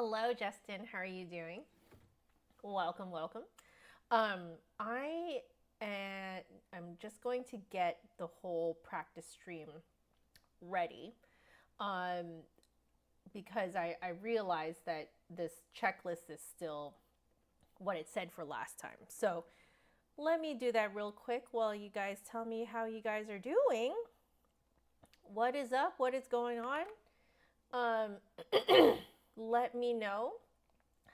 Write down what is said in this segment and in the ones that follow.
Hello, Justin. How are you doing? Welcome, welcome. I am just going to get the whole practice stream ready um, because I realized that this checklist is still what it said for last time. So let me do that real quick while you guys tell me how you guys are doing. What is up? What is going on? Let me know.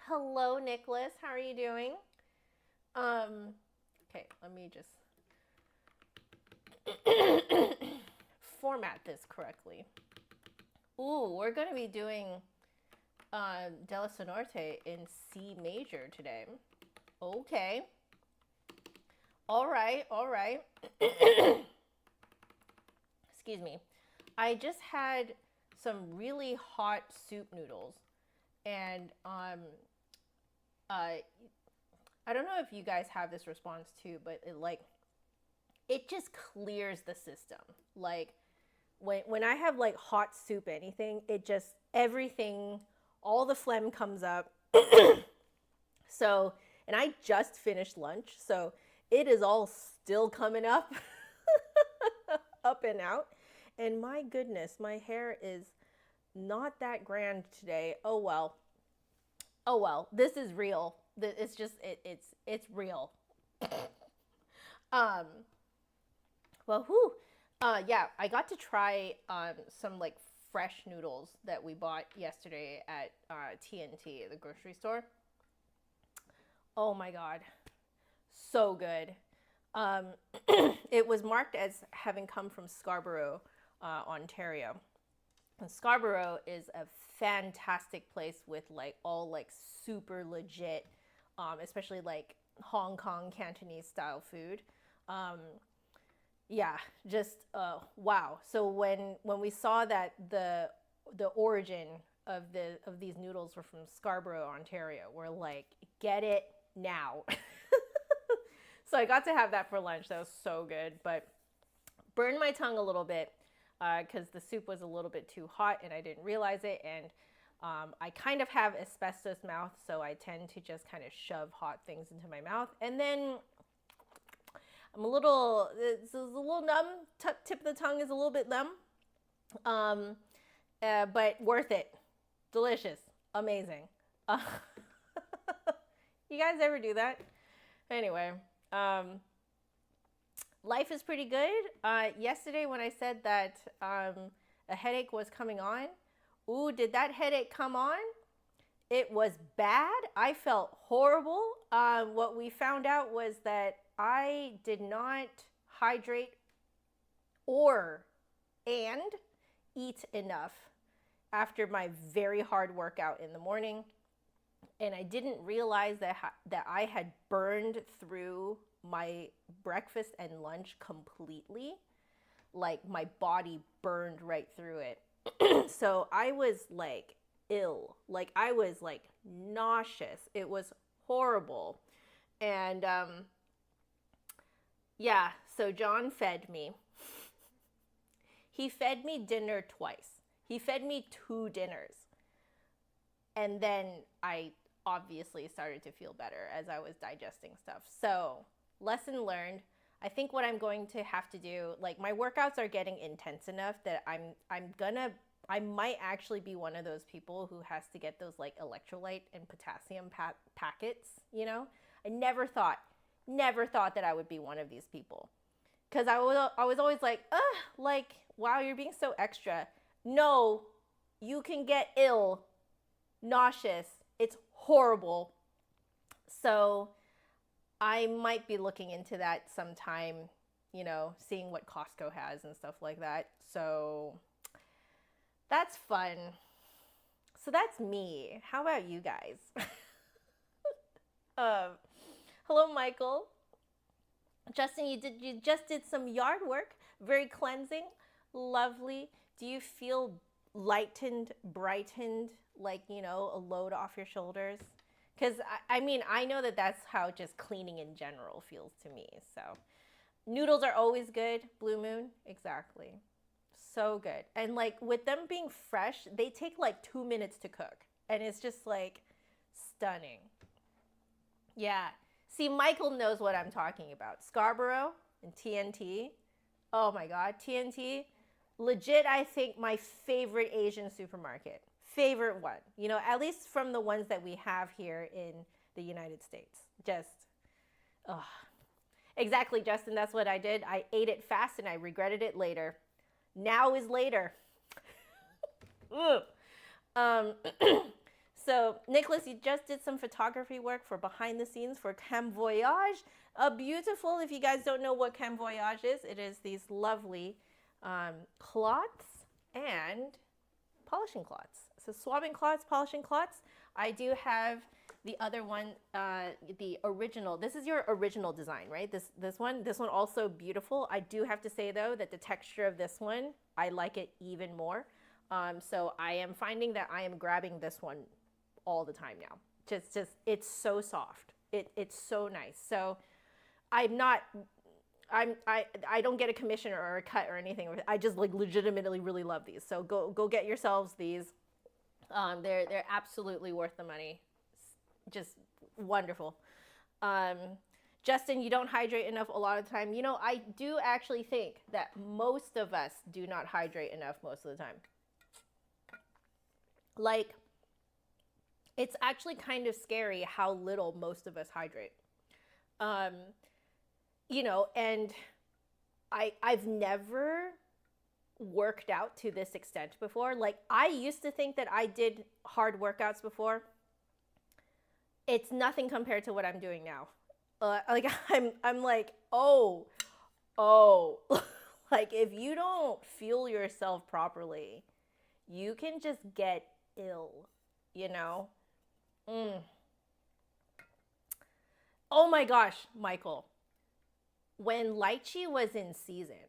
Hello, Nicholas. How are you doing? Okay, let me just format this correctly. Ooh, we're going to be doing Della Sonorte in C major today. Okay. All right, all right. Excuse me. I just had some really hot soup noodles, and I don't know if you guys have this response too, but it just clears the system. Like when I have like hot soup anything, it just everything, all the phlegm comes up. So, and I just finished lunch, so it is all still coming up up and out. And my goodness, my hair is not that grand today. Oh well. Oh well. This is real. It's just it's real. um well, whew. Yeah, I got to try some like fresh noodles that we bought yesterday at TNT, the grocery store. Oh my god, so good. Um, it was marked as having come from Scarborough, Ontario. And Scarborough is a fantastic place with like all like super legit, especially like Hong Kong Cantonese style food. Um, yeah, just wow. So when we saw that the origin of these noodles were from Scarborough, Ontario, we're like, get it now. So I got to have that for lunch. That was so good, but burned my tongue a little bit because the soup was a little bit too hot and I didn't realize it. And I kind of have asbestos mouth, so I tend to just kind of shove hot things into my mouth. And then it's a little numb. Tip of the tongue is a little bit numb, but worth it. Delicious, amazing. You guys ever do that? Anyway. Life is pretty good. Yesterday when I said that a headache was coming on, ooh, did that headache come on? It was bad. I felt horrible. What we found out was that I did not hydrate and eat enough after my very hard workout in the morning. And I didn't realize that I had burned through my breakfast and lunch completely. Like my body burned right through it. So I was like ill. Like I was like nauseous. It was horrible. And yeah, so John fed me. He fed me dinner twice. He fed me 2 dinners. And then I obviously started to feel better as I was digesting stuff. So, lesson learned. I think what I'm going to have to do, like my workouts are getting intense enough that I might actually be one of those people who has to get those like electrolyte and potassium packets, you know? I never thought that I would be one of these people. Cuz I was always like, like wow, you're being so extra. No, you can get ill, nauseous. It's horrible. So I might be looking into that sometime, you know, seeing what Costco has and stuff like that. So that's fun. So that's me. How about you guys? Hello, Michael. Justin, you just did some yard work. Very cleansing. Lovely. Do you feel lightened, brightened, like, you know, a load off your shoulders? Because I mean, I know that that's how just cleaning in general feels to me. So noodles are always good. Blue Moon, exactly. So good. And like with them being fresh, they take like 2 minutes to cook. and it's just like stunning. Yeah. See, Michael knows what I'm talking about. Scarborough and TNT. Oh my God, TNT. Legit, I think my favorite Asian supermarket. Favorite one. You know, at least from the ones that we have here in the United States. Just, oh. Exactly, Justin, that's what I did. I ate it fast and I regretted it later. Now is later. So, Nicholas, you just did some photography work for behind the scenes for Cam Voyage. Beautiful. If you guys don't know what Cam Voyage is, it is these lovely cloths and polishing cloths. So, swabbing cloths, polishing cloths. I do have the other one, the original. This is your original design, right? This one also beautiful. I do have to say though that the texture of this one, I like it even more. So I am finding that I am grabbing this one all the time now. Just it's so soft. It's so nice. So I don't get a commission or a cut or anything. I just like legitimately really love these. So go get yourselves these. They're absolutely worth the money. Just wonderful. Justin, you don't hydrate enough a lot of the time. You know, I do actually think that most of us do not hydrate enough most of the time. Like, it's actually kind of scary how little most of us hydrate. You know, and I've never worked out to this extent before. Like, I used to think that I did hard workouts before. It's nothing compared to what I'm doing now. Like, I'm like, oh, like, if you don't fuel yourself properly, you can just get ill, you know? Oh my gosh, Michael. When lychee was in season,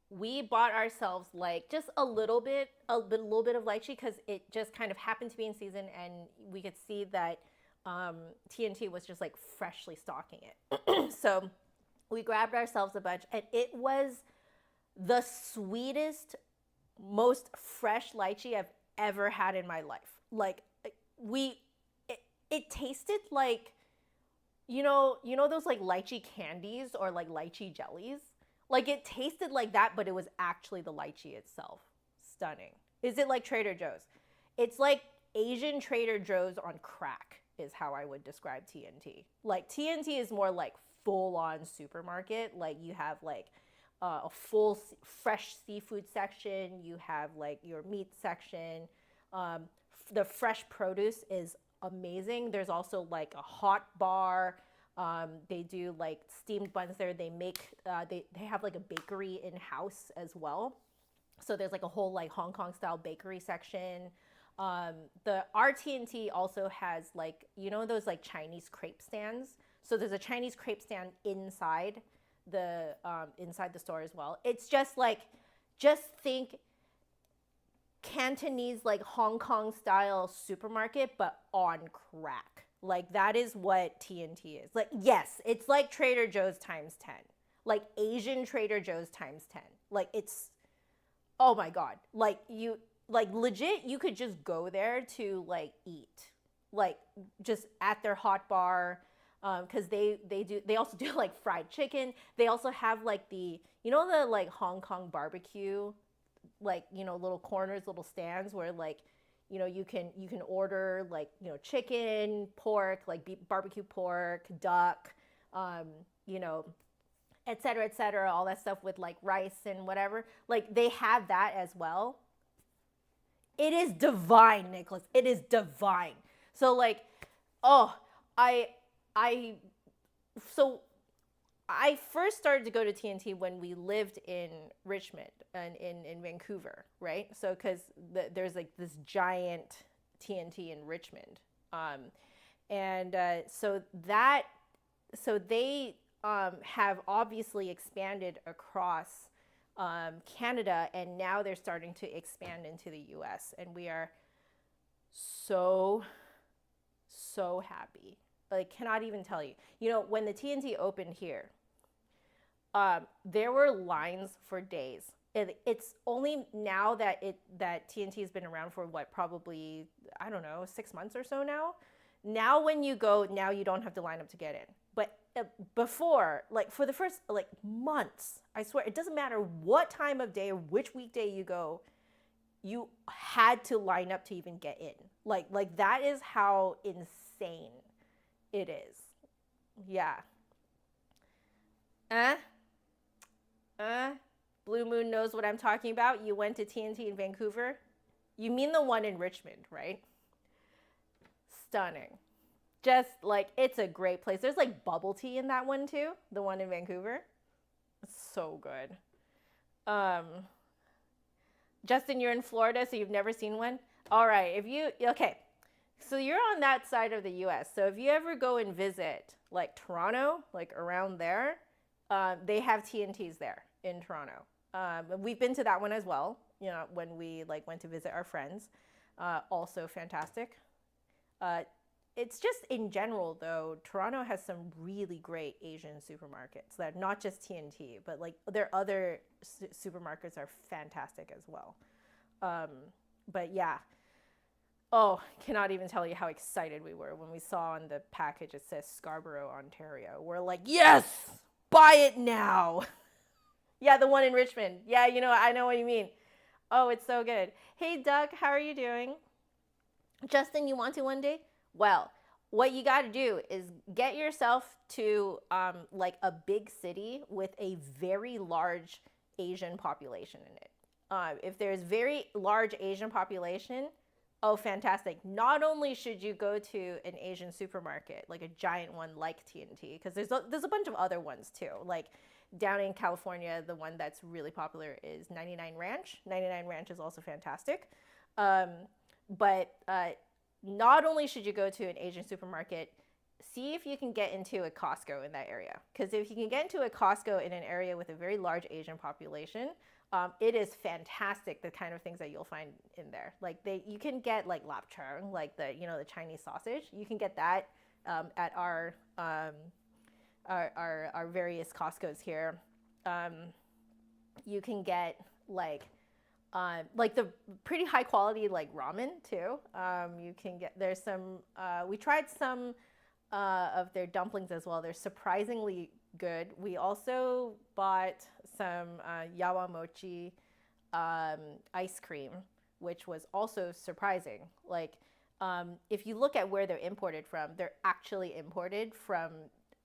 we bought ourselves like just a little bit of lychee because it just kind of happened to be in season, and we could see that TNT was just like freshly stocking it. So we grabbed ourselves a bunch, and it was the sweetest, most fresh lychee I've ever had in my life. Like, it tasted like, you know those like lychee candies or like lychee jellies? Like, it tasted like that, but it was actually the lychee itself. Stunning. Is it like Trader Joe's? It's like Asian Trader Joe's on crack is how I would describe TNT. Like, TNT is more like full-on supermarket. Like, you have like a full fresh seafood section. You have like your meat section. The fresh produce is amazing. There's also like a hot bar. They do like steamed buns there. They make, they have like a bakery in-house as well. So there's like a whole like Hong Kong style bakery section. The RT&T also has like, you know, those like Chinese crepe stands. So there's a Chinese crepe stand inside the store as well. It's just like, just think Cantonese like Hong Kong style supermarket, but on crack. Like, that is what TNT is. Like, yes, it's like Trader Joe's times 10. Like Asian Trader Joe's times 10. Like, it's, oh my God. Like, you, like, legit, you could just go there to like eat. Like, just at their hot bar. Because they also do like fried chicken. They also have like the, you know, the like Hong Kong barbecue, like, you know, little corners, little stands where like, you know, you can order like, you know, chicken, pork, like beef, barbecue pork, duck, you know, et cetera, all that stuff with like rice and whatever. Like, they have that as well. It is divine, Nicholas. It is divine. So like, oh, so I first started to go to TNT when we lived in Richmond and in Vancouver, right? So because there's like this giant TNT in Richmond, so they have obviously expanded across Canada, and now they're starting to expand into the U.S. and we are so happy. Like, cannot even tell you. You know, when the TNT opened here, there were lines for days It's only now that TNT has been around for what, probably, I don't know, 6 months or so now. Now when you go, now you don't have to line up to get in. But before, like for the first like months, I swear, it doesn't matter what time of day or which weekday you go, you had to line up to even get in. Like that is how insane it is. Yeah. Blue Moon knows what I'm talking about. You went to TNT in Vancouver. You mean the one in Richmond, right? Stunning. Just like, it's a great place. There's like bubble tea in that one too, the one in Vancouver. It's so good. Justin, you're in Florida, so you've never seen one? All right, okay. So you're on that side of the US. So if you ever go and visit like Toronto, like around there, they have TNTs there in Toronto. We've been to that one as well, you know, when we like went to visit our friends. Also fantastic. It's just in general though, Toronto has some really great Asian supermarkets that are not just TNT, but like their other supermarkets are fantastic as well. But yeah. Oh, cannot even tell you how excited we were when we saw on the package it says Scarborough, Ontario. We're like, yes, buy it now. Yeah, the one in Richmond. Yeah, you know, I know what you mean. Oh, it's so good. Hey, Doug, how are you doing? Justin, you want to one day? Well, what you got to do is get yourself to like a big city with a very large Asian population in it. If there's very large Asian population, oh, fantastic. Not only should you go to an Asian supermarket, like a giant one like TNT, because there's a bunch of other ones too. Like down in California, the one that's really popular is 99 Ranch. 99 Ranch is also fantastic. But not only should you go to an Asian supermarket, see if you can get into a Costco in that area. Because if you can get into a Costco in an area with a very large Asian population, it is fantastic, the kind of things that you'll find in there. Like you can get like lapchang, like the Chinese sausage. You can get that at our various Costco's here. You can get like the pretty high quality like ramen too. You can get, there's some, we tried some of their dumplings as well. They're surprisingly good. We also bought some yawa mochi ice cream, which was also surprising. Like if you look at where they're imported from, they're actually imported from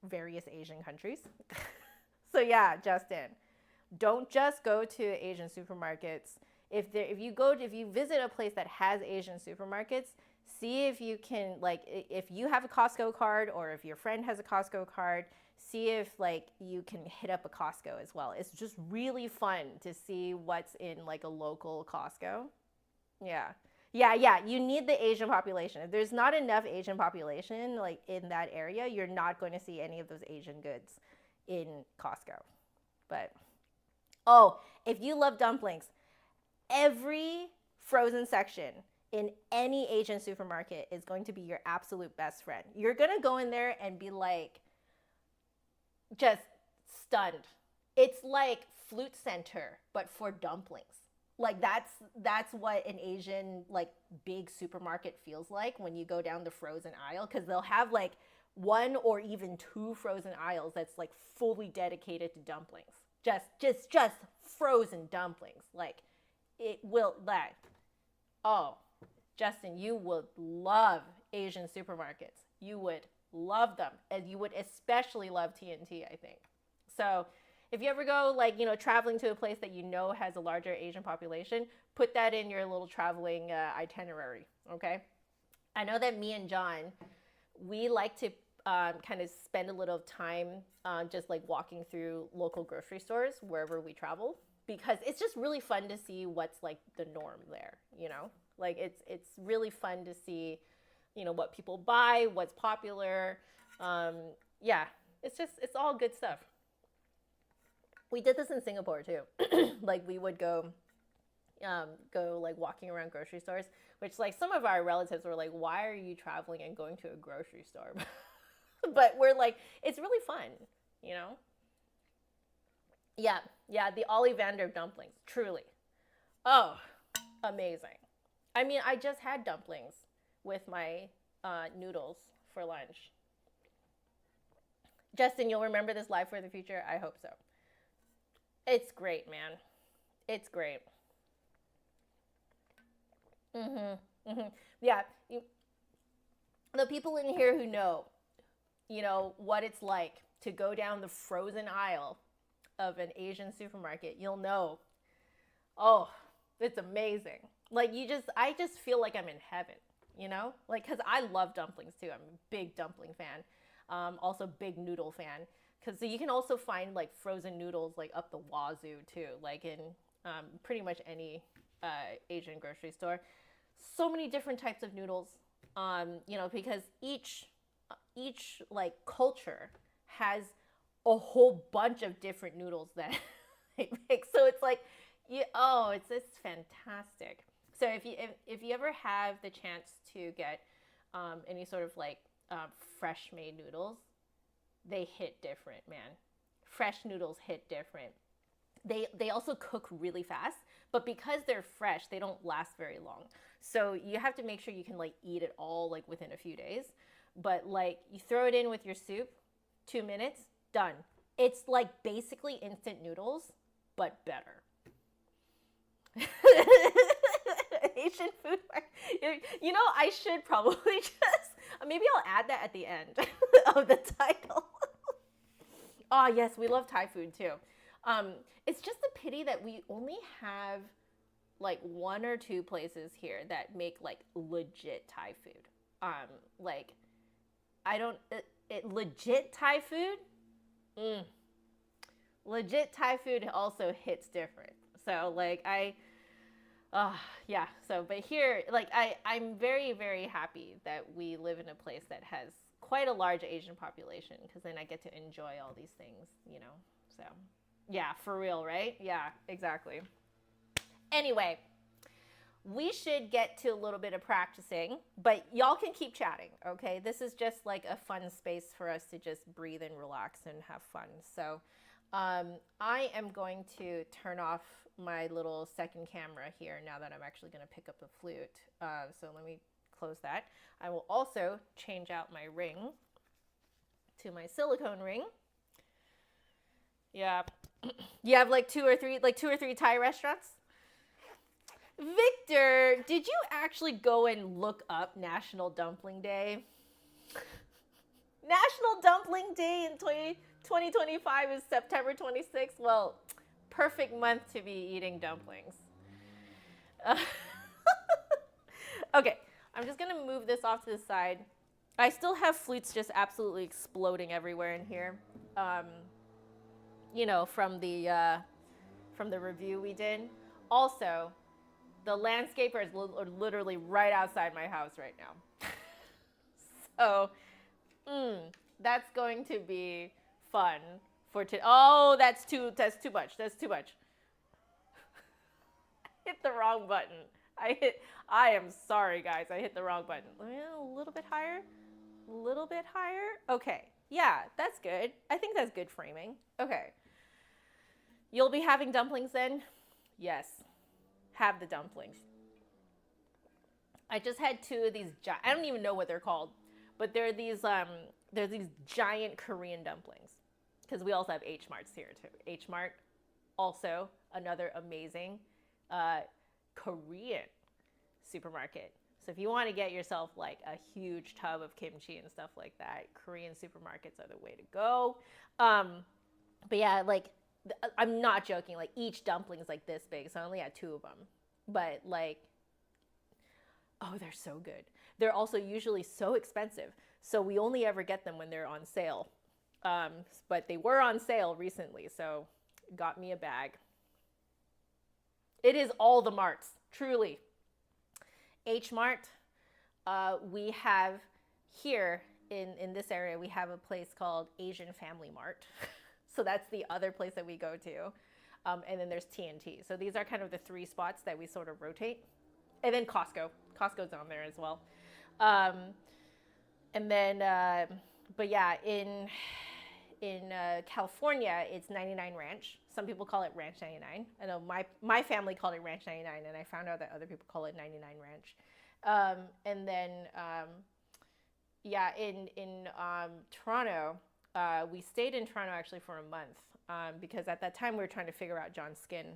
various Asian countries. So yeah, Justin, don't just go to Asian supermarkets. If you visit a place that has Asian supermarkets, see if you can, like, if you have a Costco card or if your friend has a Costco card, see if like you can hit up a Costco as well. It's just really fun to see what's in like a local Costco. Yeah. You need the Asian population. If there's not enough Asian population like in that area, you're not going to see any of those Asian goods in Costco. But oh, if you love dumplings, every frozen section in any Asian supermarket is going to be your absolute best friend. You're going to go in there and be like, just stunned. It's like Flute Center, but for dumplings. Like that's what an Asian like big supermarket feels like when you go down the frozen aisle, because they'll have like one or even two frozen aisles that's like fully dedicated to dumplings. Just frozen dumplings. Like it will that. Oh, Justin, you would love Asian supermarkets. You would love them, and you would especially love TNT, I think. So if you ever go like, traveling to a place that has a larger Asian population, put that in your little traveling itinerary, okay? I know that me and John, we like to kind of spend a little time just like walking through local grocery stores wherever we travel, because it's just really fun to see what's like the norm there, Like it's really fun to see, what people buy, what's popular. Yeah, it's all good stuff. We did this in Singapore too. Like we would go like walking around grocery stores, which like some of our relatives were like, why are you traveling and going to a grocery store? But we're like, it's really fun, Yeah, yeah, the Ollivander dumplings, truly. Oh, amazing. I mean, I just had dumplings with my noodles for lunch. Justin, you'll remember this live for the future? I hope so. It's great, man. It's great. Yeah, the people in here who know, what it's like to go down the frozen aisle of an Asian supermarket, you'll know. Oh, it's amazing. Like I just feel like I'm in heaven, like because I love dumplings too. I'm a big dumpling fan, also big noodle fan. Because you can also find like frozen noodles like up the wazoo too, like in pretty much any Asian grocery store. So many different types of noodles, because each like culture has a whole bunch of different noodles that they make. So it's like, it's fantastic. So if you ever have the chance to get any sort of like fresh made noodles, they hit different, man. Fresh noodles hit different. They also cook really fast, but because they're fresh, they don't last very long. So you have to make sure you can like eat it all like within a few days. But like you throw it in with your soup, 2 minutes, done. It's like basically instant noodles, but better. Asian food. I should probably just maybe I'll add that at the end of the title. Oh yes, we love Thai food too. It's just a pity that we only have like one or two places here that make like legit Thai food. Like I don't legit Thai food. Legit Thai food also hits different. So like yeah. So but here like I'm very very happy that we live in a place that has quite a large Asian population because then I get to enjoy all these things, So yeah, for real, right? Yeah, exactly. Anyway, we should get to a little bit of practicing, but y'all can keep chatting, okay? This is just like a fun space for us to just breathe and relax and have fun. So I am going to turn off my little second camera here now that I'm actually going to pick up the flute. So let me close that. I will also change out my ring to my silicone ring. Yeah. You have like two or three Thai restaurants? Victor, did you actually go and look up National Dumpling Day? National Dumpling Day in 2025 is September 26th. Well, perfect month to be eating dumplings. Okay, I'm just going to move this off to the side. I still have flutes just absolutely exploding everywhere in here. From the review we did. Also, the landscaper is literally right outside my house right now. So, that's going to be fun for today. Oh, that's too much. That's too much. I hit the wrong button. I am sorry, guys. I hit the wrong button. A little bit higher. A little bit higher. Okay. Yeah, that's good. I think that's good framing. Okay. You'll be having dumplings then? Yes. Have the dumplings. I just had two of these. I don't even know what they're called, but they're these giant Korean dumplings. Because we also have H Marts here too. H Mart, also another amazing Korean supermarket. So if you want to get yourself like a huge tub of kimchi and stuff like that, Korean supermarkets are the way to go. But yeah, like I'm not joking. Like each dumpling is like this big, so I only had two of them. But like, oh, they're so good. They're also usually so expensive, so we only ever get them when they're on sale. But they were on sale recently, so got me a bag. It is all the marts, truly. H Mart, we have here in this area, we have a place called Asian Family Mart. So that's the other place that we go to. And then there's TNT. So these are kind of the three spots that we sort of rotate. And then Costco. Costco's on there as well. And then, but yeah, in California, it's 99 Ranch. Some people call it Ranch 99. I know my family called it Ranch 99, and I found out that other people call it 99 Ranch. And then, yeah, in Toronto, we stayed in Toronto actually for a month because at that time we were trying to figure out John's skin.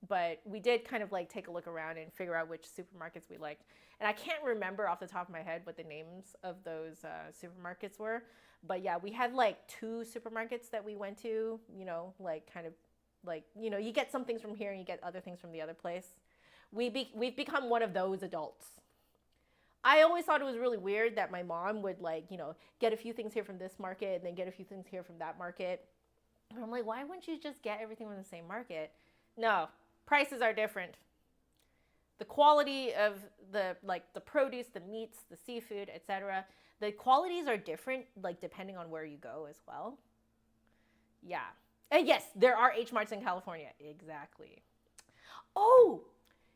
But we did kind of like take a look around and figure out which supermarkets we liked. And I can't remember off the top of my head what the names of those supermarkets were. But yeah, we had like 2 supermarkets that we went to, you know, like kind of like, you know, you get some things from here and you get other things from the other place. We've become one of those adults. I always thought it was really weird that my mom would like, you know, get a few things here from this market and then get a few things here from that market. And I'm like, why wouldn't you just get everything from the same market? No. Prices are different. The quality of the produce, the meats, the seafood, etc. The qualities are different, like depending on where you go as well. Yeah. And yes, there are H Marts in California. Exactly. Oh,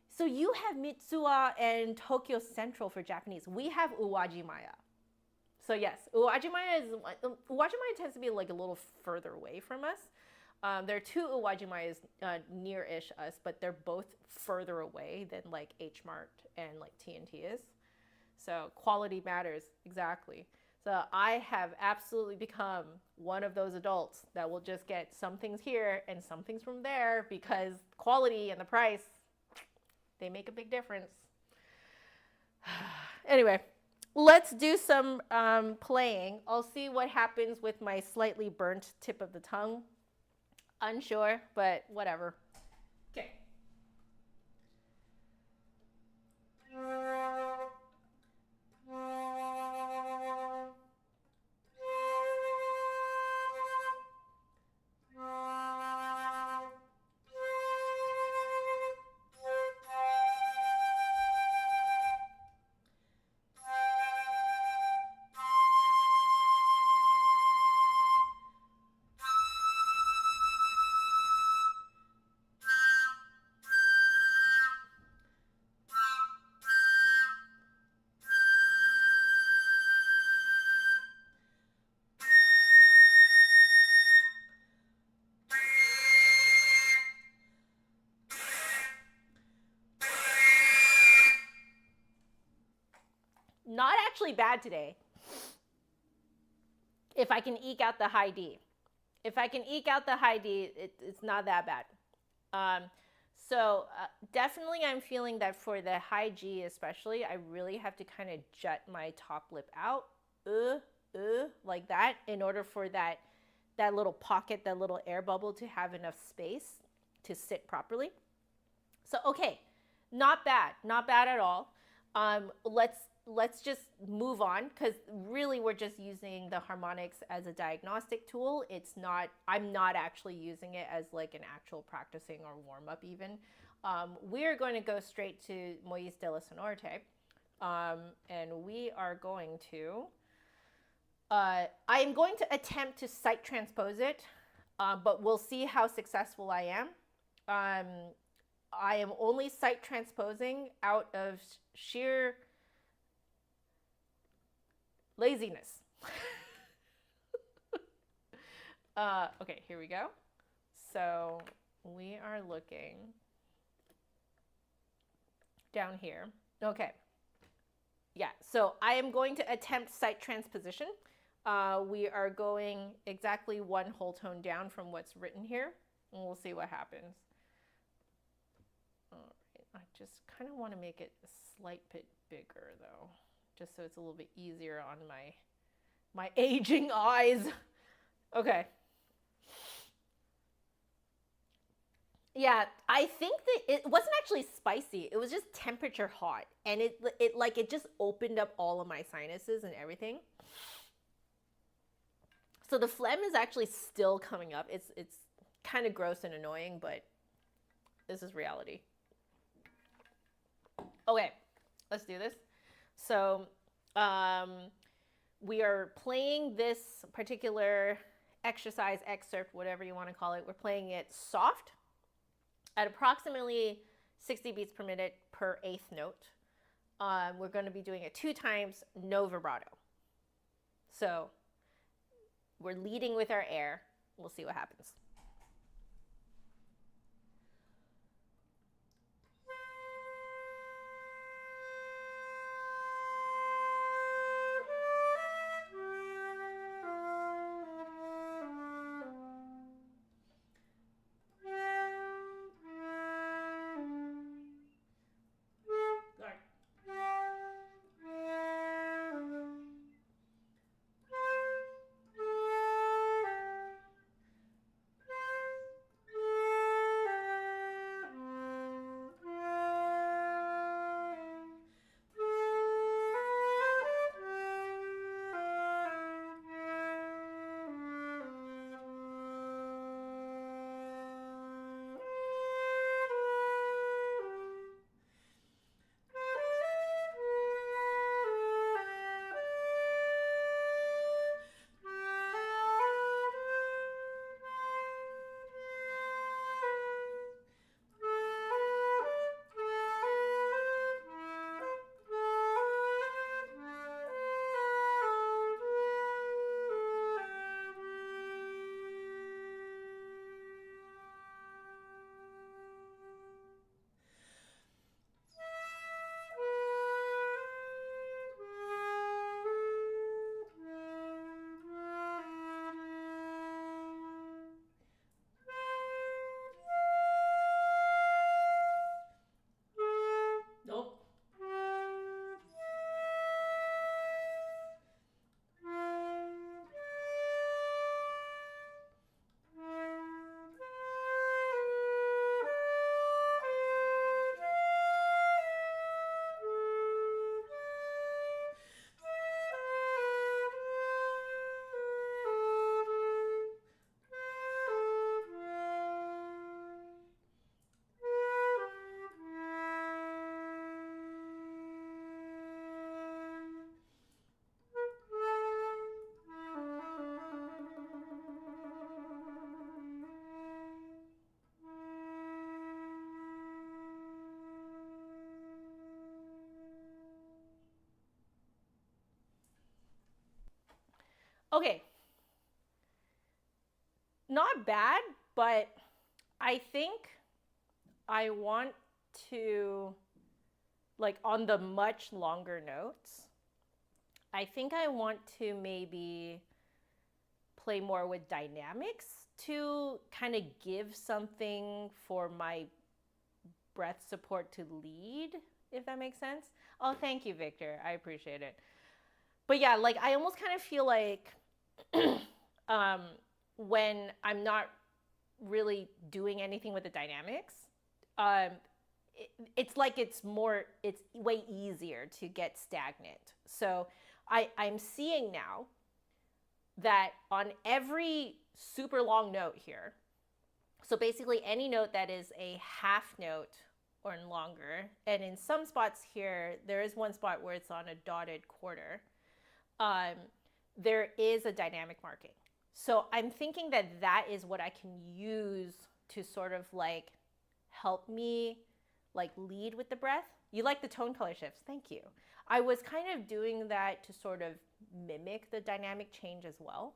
so you have Mitsuwa and Tokyo Central for Japanese. We have Uwajimaya. So yes, Uwajimaya tends to be like a little further away from us. There are 2 Uwajimayas near-ish us, but they're both further away than like H Mart and like TNT is. So quality matters, exactly. So I have absolutely become one of those adults that will just get some things here and some things from there because quality and the price, they make a big difference. Anyway, let's do some playing. I'll see what happens with my slightly burnt tip of the tongue. Unsure, but whatever. Okay. Not actually bad today. If I can eke out the high D. If I can eke out the high D, it's not that bad. So definitely I'm feeling that for the high G especially, I really have to kind of jut my top lip out, like that, in order for that little pocket, that little air bubble to have enough space to sit properly. So, okay, not bad at all. Let's just move on because really we're just using the harmonics as a diagnostic tool. I'm not actually using it as like an actual practicing or warm up even. We're going to go straight to Moyes de la Sonorte, and we are going to, I am going to attempt to sight transpose it, but we'll see how successful I am. I am only sight transposing out of sheer laziness. Okay, here we go. So we are looking down here. Okay. Yeah, so I am going to attempt sight transposition. We are going exactly 1 whole tone down from what's written here, and we'll see what happens. All right, I just kind of want to make it a slight bit bigger though, just so it's a little bit easier on my aging eyes. Okay. Yeah, I think that it wasn't actually spicy. It was just temperature hot, and it just opened up all of my sinuses and everything. So the phlegm is actually still coming up. It's kind of gross and annoying, but this is reality. Okay, let's do this. So we are playing this particular exercise, excerpt, whatever you want to call it. We're playing it soft at approximately 60 beats per minute per 8th note. We're going to be doing it 2 times, no vibrato. So We're leading with our air. We'll see what happens. Okay. Not bad, but I think I want to, like, on the much longer notes, I think I want to maybe play more with dynamics to kind of give something for my breath support to lead, if that makes sense. Oh, thank you, Victor. I appreciate it. But yeah, like I almost kind of feel like when I'm not really doing anything with the dynamics, it's like it's way easier to get stagnant. So I'm seeing now that on every super long note here, so basically any note that is a half note or longer, and in some spots here, there is one spot where it's on a dotted quarter, there is a dynamic marking. So I'm thinking that that is what I can use to sort of like help me like lead with the breath. You like the tone color shifts, thank you. I was kind of doing that to sort of mimic the dynamic change as well.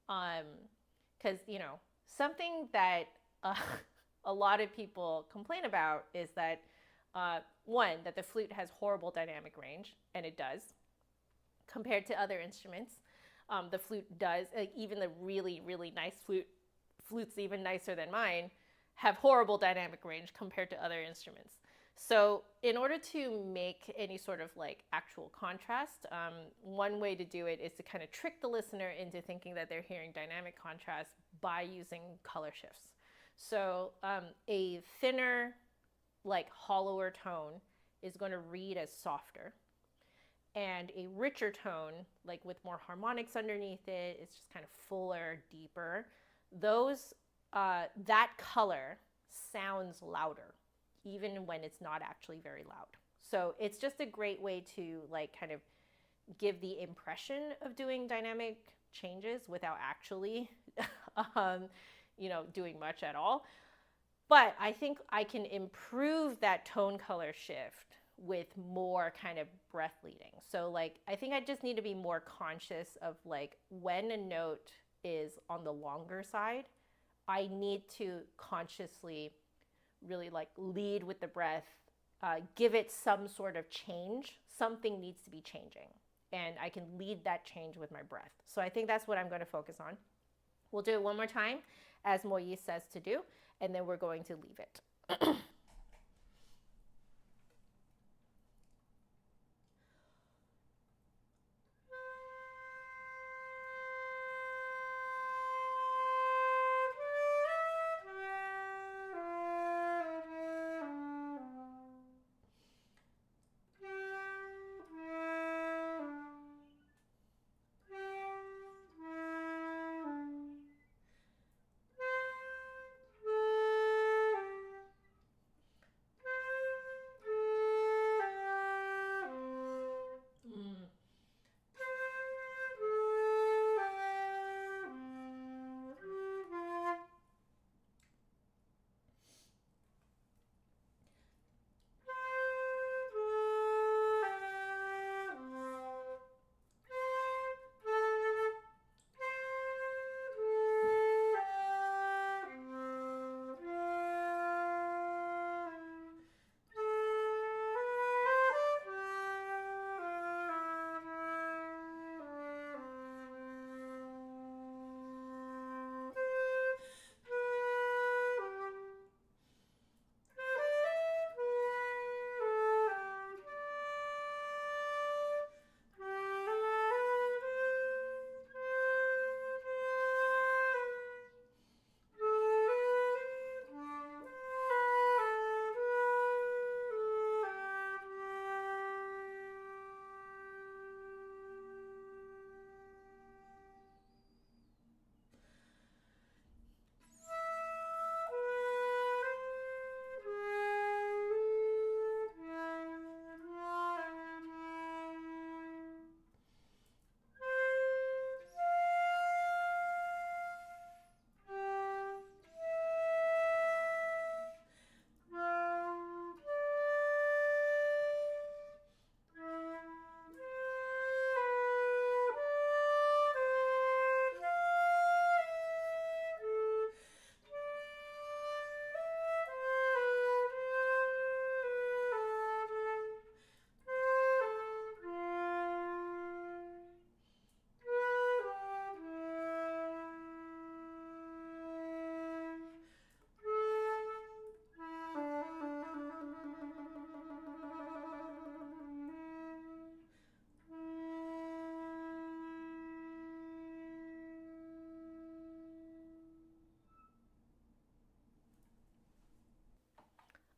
Because, you know, something that a lot of people complain about is that, one, that the flute has horrible dynamic range, and it does, compared to other instruments. The flute does, even the really, really nice flutes even nicer than mine, have horrible dynamic range compared to other instruments. So in order to make any sort of like actual contrast, one way to do it is to kind of trick the listener into thinking that they're hearing dynamic contrast by using color shifts. So a thinner, like hollower tone is going to read as softer. And a richer tone, like with more harmonics underneath it, it's just kind of fuller, deeper. That color sounds louder, even when it's not actually very loud. So it's just a great way to like kind of give the impression of doing dynamic changes without actually, doing much at all. But I think I can improve that tone color shift with more kind of breath leading. So like, I think I just need to be more conscious of like when a note is on the longer side, I need to consciously really like lead with the breath, give it some sort of change. Something needs to be changing. And I can lead that change with my breath. So I think that's what I'm going to focus on. We'll do it one more time, as Moyes says to do, and then we're going to leave it.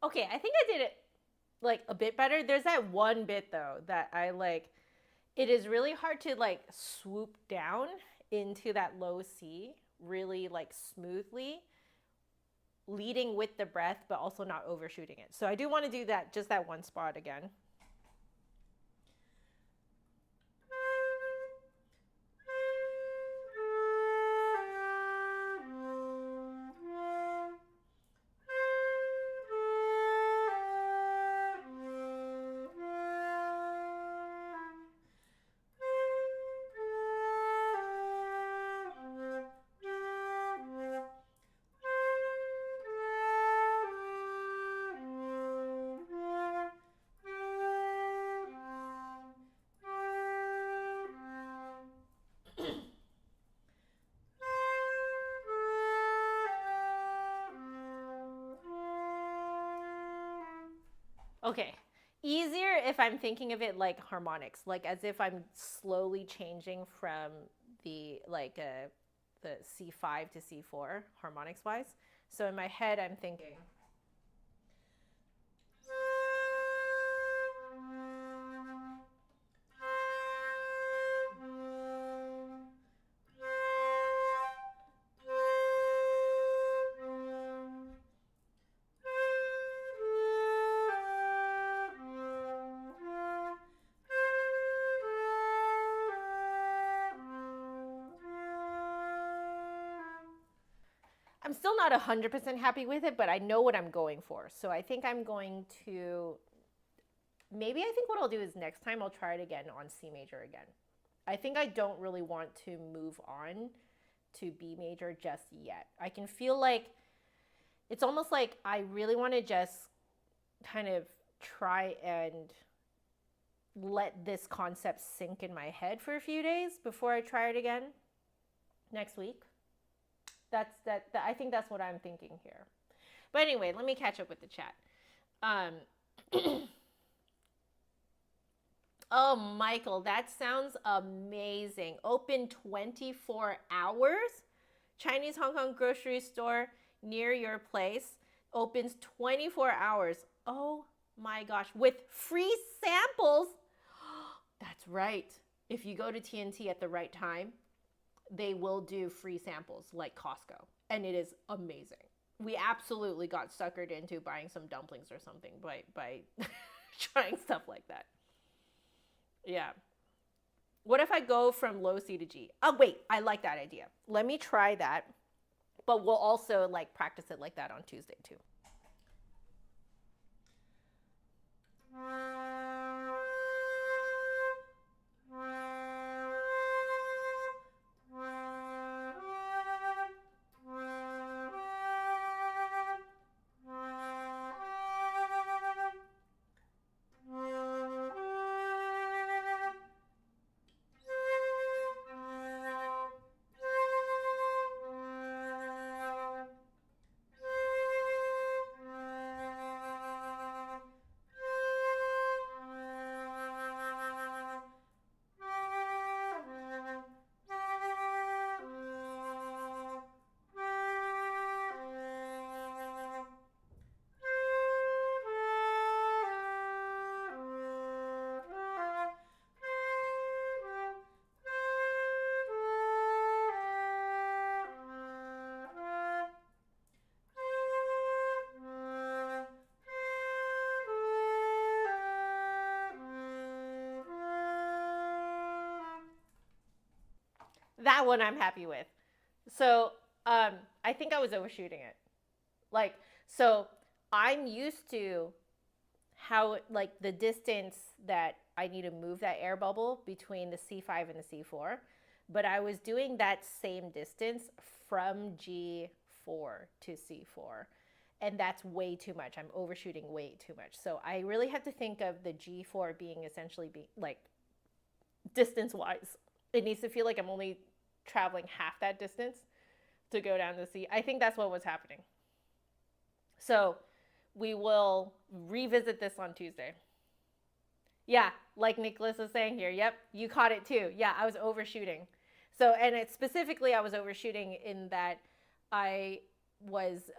Okay, I think I did it like a bit better. There's that one bit though that I like. It is really hard to like swoop down into that low C really like smoothly, leading with the breath, but also not overshooting it. So I do want to do that, just that one spot again. Okay. Easier if I'm thinking of it like harmonics, like as if I'm slowly changing from the like the C5 to C4 harmonics wise. So in my head I'm thinking I'm still not 100% happy with it, but I know what I'm going for. So I think I'm going to, maybe I think what I'll do is next time I'll try it again on C major again. I think I don't really want to move on to B major just yet. I can feel like it's almost like I really want to just kind of try and let this concept sink in my head for a few days before I try it again next week. I think that's what I'm thinking here. But anyway, let me catch up with the chat. Oh, Michael, that sounds amazing. Open 24 hours? Chinese Hong Kong grocery store near your place opens 24 hours. Oh my gosh, with free samples. That's right. If you go to TNT at the right time, they will do free samples like Costco, and it is amazing. We absolutely got suckered into buying some dumplings or something by trying stuff like that. Yeah. What if I go from low C to G? Oh, wait, I like that idea. Let me try that. But we'll also like practice it like that on Tuesday too. That one I'm happy with. So I think I was overshooting it. Like, so I'm used to how, like, the distance that I need to move that air bubble between the C5 and the C4. But I was doing that same distance from G4 to C4. And that's way too much. I'm overshooting way too much. So I really have to think of the G4 being essentially like distance-wise. It needs to feel like I'm only traveling half that distance to go down to C. I think that's what was happening. So we will revisit this on Tuesday. Yeah, like Nicholas is saying here. Yep, you caught it too. Yeah, I was overshooting. So, and it specifically, I was overshooting in that I was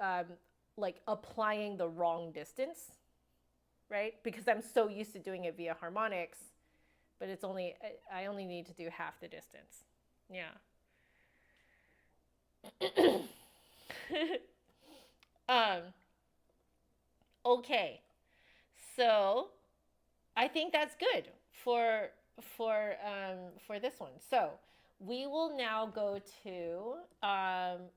like applying the wrong distance, right? Because I'm so used to doing it via harmonics, but it's only, I only need to do half the distance. Yeah. Okay, so I think that's good for this one. So we will now go to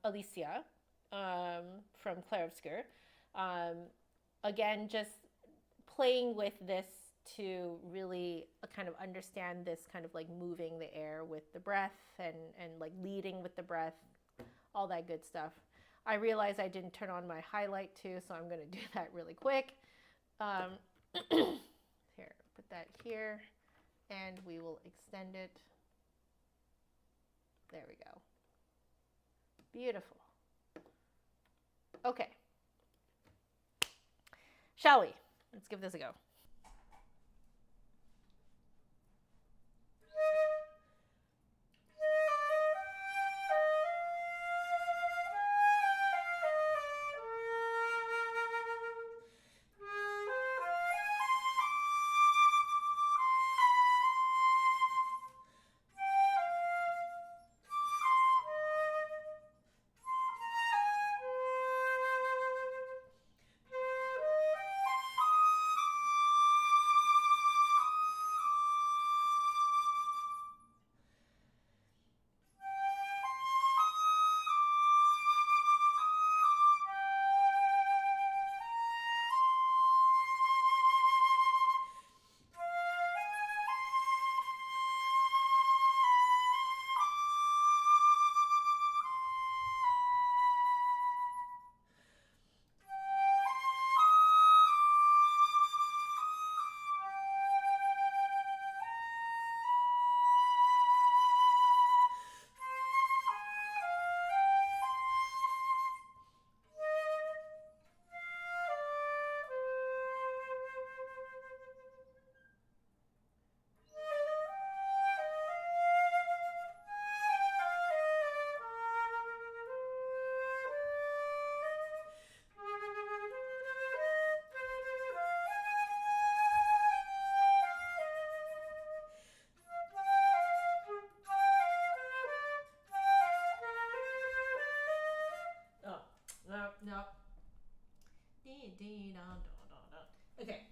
Alysia from Clair-Obscur. Again, just playing with this to really kind of understand this kind of like moving the air with the breath and like leading with the breath, all that good stuff. I realize I didn't turn on my highlight too, so I'm going to do that really quick. Here, put that here, and we will extend it. There we go. Beautiful. Okay. Shall we? Let's give this a go. Okay.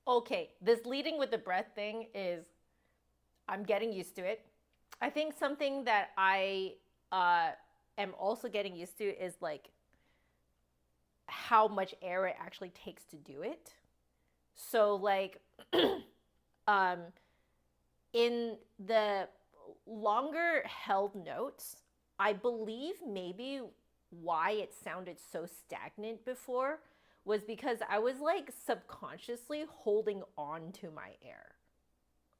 Okay, this leading with the breath thing is, I'm getting used to it. I think something that I am also getting used to is like how much air it actually takes to do it. So like in the longer held notes, I believe maybe why it sounded so stagnant before was because I was like subconsciously holding on to my air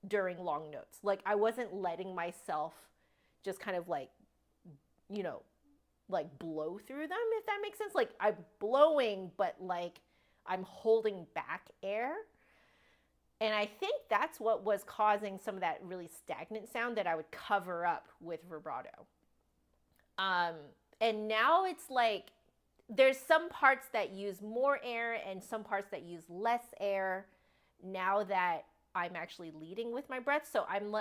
during long notes. Like I wasn't letting myself just kind of like, you know, like blow through them, if that makes sense. Like I'm blowing, but like I'm holding back air. And I think that's what was causing some of that really stagnant sound that I would cover up with vibrato. And now it's like there's some parts that use more air and some parts that use less air now that I'm actually leading with my breath. So I'm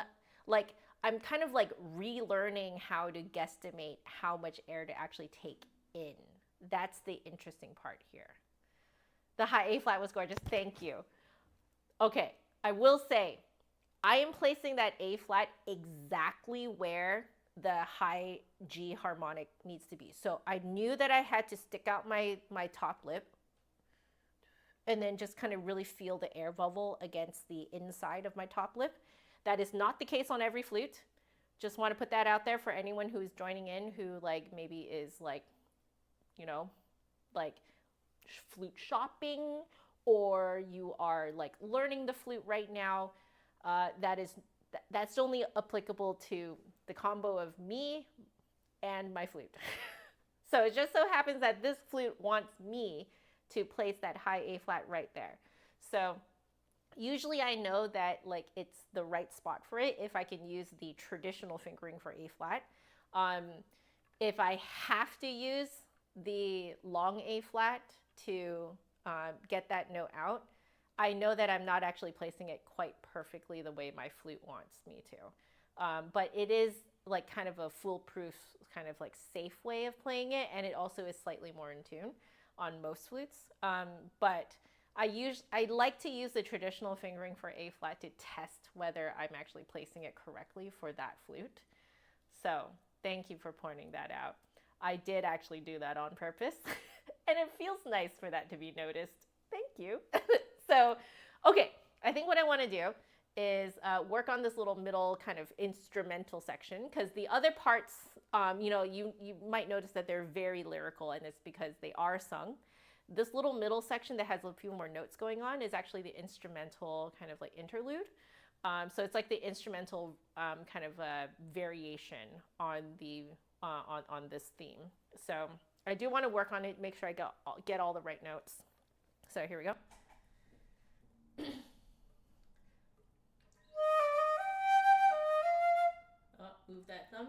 I'm kind of like relearning how to guesstimate how much air to actually take in. That's the interesting part here. The high A flat was gorgeous. Thank you. Okay, I will say I am placing that A flat exactly where the high G harmonic needs to be. So I knew that I had to stick out my top lip and then just kind of really feel the air bubble against the inside of my top lip. That is not the case on every flute. Just want to put that out there for anyone who's joining in who like maybe is like, you know, like flute shopping, or you are like learning the flute right now. That's only applicable to the combo of me and my flute. So it just so happens that this flute wants me to place that high A flat right there. So usually I know that like it's the right spot for it if I can use the traditional fingering for A flat. If I have to use the long A flat to get that note out, I know that I'm not actually placing it quite perfectly the way my flute wants me to. But it is like kind of a foolproof, kind of like safe way of playing it, and it also is slightly more in tune on most flutes. But I like to use the traditional fingering for A flat to test whether I'm actually placing it correctly for that flute. So thank you for pointing that out. I did actually do that on purpose, and it feels nice for that to be noticed. Thank you. So, okay, I think what I want to do is work on this little middle kind of instrumental section, because the other parts, you know, you might notice that they're very lyrical, and it's because they are sung. This little middle section that has a few more notes going on is actually the instrumental kind of like interlude. So it's like the instrumental kind of variation on the on this theme. So I do want to work on it, make sure I get all the right notes. So here we go. Oh, move that thumb.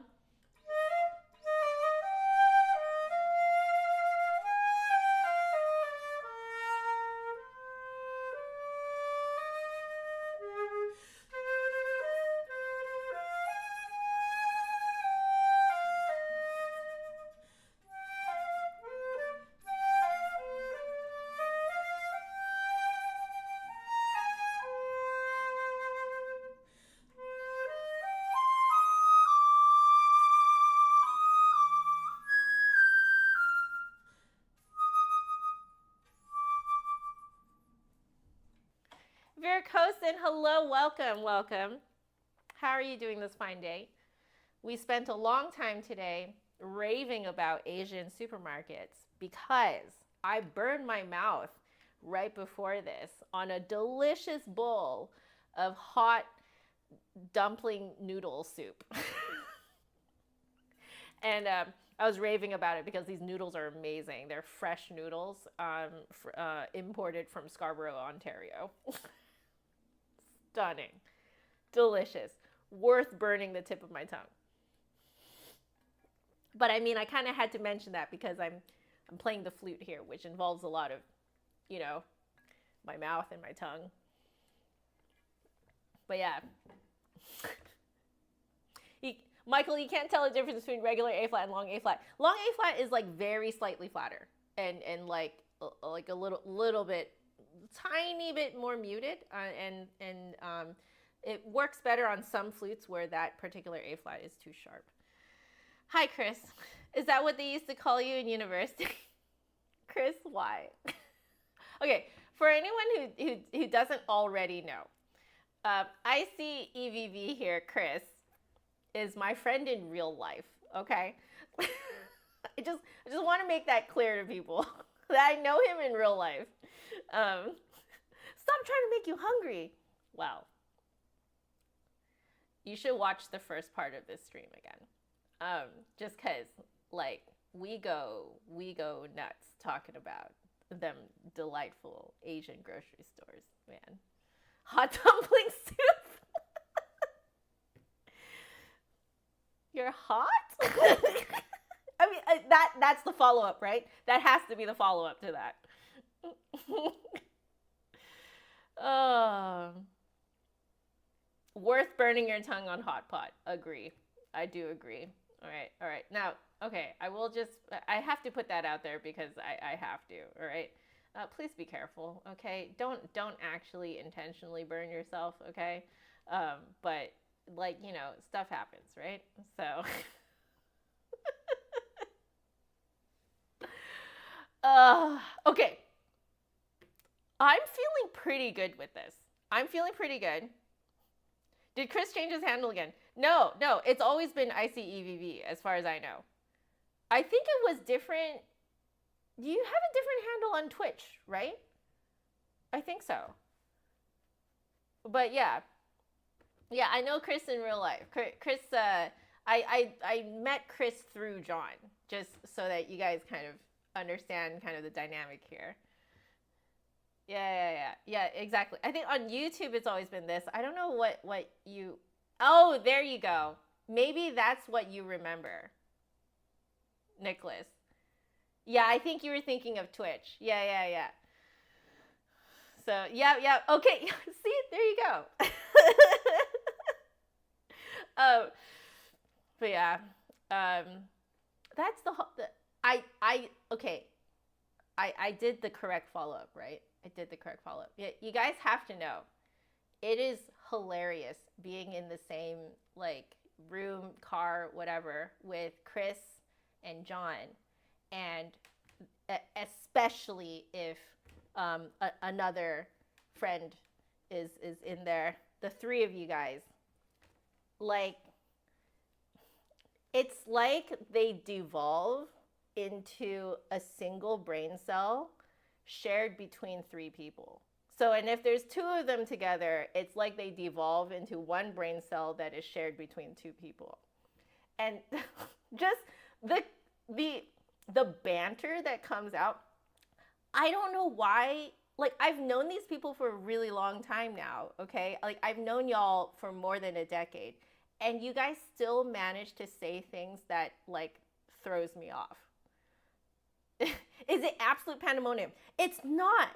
Kosin, hello, welcome, welcome. How are you doing this fine day? We spent a long time today raving about Asian supermarkets because I burned my mouth right before this on a delicious bowl of hot dumpling noodle soup. And I was raving about it because these noodles are amazing. They're fresh noodles imported from Scarborough, Ontario. Stunning. Delicious. Worth burning the tip of my tongue. But I mean, I kind of had to mention that because I'm playing the flute here, which involves a lot of, you know, my mouth and my tongue. But yeah. Michael, you can't tell the difference between regular A flat and long A flat. Long A flat is like very slightly flatter and like a little bit, tiny bit more muted, and it works better on some flutes where that particular A flat is too sharp. Hi, Chris. Is that what they used to call you in university? Chris, why? Okay, for anyone who doesn't already know, I see EVV here, Chris, is my friend in real life, okay? I just want to make that clear to people that I know him in real life. Stop trying to make you hungry. Well, you should watch the first part of this stream again. Just because, like, we go nuts talking about them delightful Asian grocery stores, man. Hot dumpling soup. You're hot? I mean, that's the follow-up, right? That has to be the follow-up to that. Worth burning your tongue on hot pot. Agree. I do agree. All right. Now, okay, I have to put that out there because I have to, all right? Please be careful, okay? Don't actually intentionally burn yourself, okay? But, like, you know, stuff happens, right? So, okay. I'm feeling pretty good with this. I'm feeling pretty good. Did Chris change his handle again? No, it's always been ICEVV as far as I know. I think it was different. You have a different handle on Twitch, right? I think so. But yeah, I know Chris in real life. Chris, I met Chris through John, just so that you guys kind of understand kind of the dynamic here. Yeah, exactly. I think on YouTube it's always been this. I don't know what you... Oh, there you go. Maybe that's what you remember, Nicholas. Yeah, I think you were thinking of Twitch. Yeah. So, yeah. Okay, see, there you go. But yeah, that's okay. I did the correct follow-up, right? I did the correct follow-up. Yeah, you guys have to know, it is hilarious being in the same, like, room, car, whatever, with Chris and John, and especially if another friend is in there. The three of you guys, like, it's like they devolve into a single brain cell shared between three people. So, and if there's two of them together, it's like they devolve into one brain cell that is shared between two people. And just the banter that comes out, I don't know why. Like, I've known these people for a really long time now, okay? Like, I've known y'all for more than a decade, and you guys still manage to say things that, like, throws me off. Is it absolute pandemonium? It's not.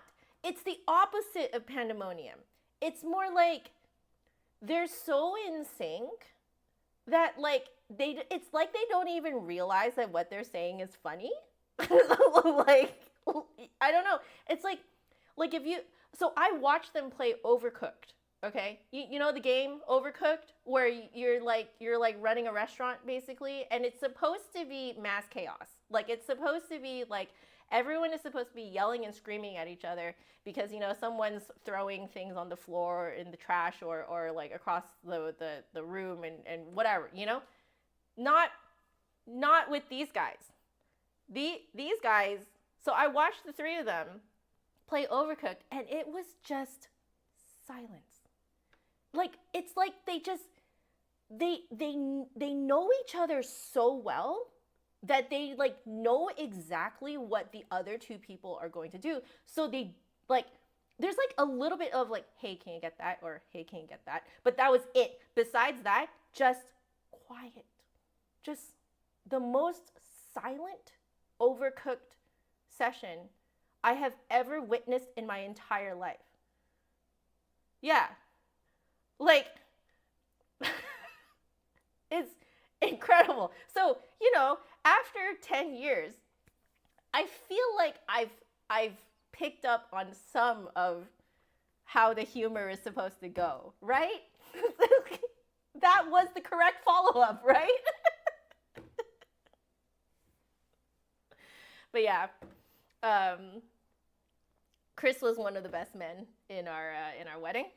It's the opposite of pandemonium. It's more like they're so in sync that, like, it's like they don't even realize that what they're saying is funny. Like, I don't know. It's like if you... So I watched them play Overcooked, okay? You know the game Overcooked, where you're like running a restaurant, basically, and it's supposed to be mass chaos. Like, it's supposed to be like Everyone is supposed to be yelling and screaming at each other because, you know, someone's throwing things on the floor in the trash or like across the room and whatever, you know? Not with these guys. These guys, so I watched the three of them play Overcooked, and it was just silence. Like, it's like they just, they know each other so well that they like know exactly what the other two people are going to do. So they like, there's like a little bit of like, hey, can you get that? Or hey, can you get that? But that was it. Besides that, just quiet. Just the most silent Overcooked session I have ever witnessed in my entire life. Yeah. Like, it's incredible. So, you know, after 10 years, I feel like I've picked up on some of how the humor is supposed to go, right? That was the correct follow-up, right? But yeah, Chris was one of the best men in our wedding.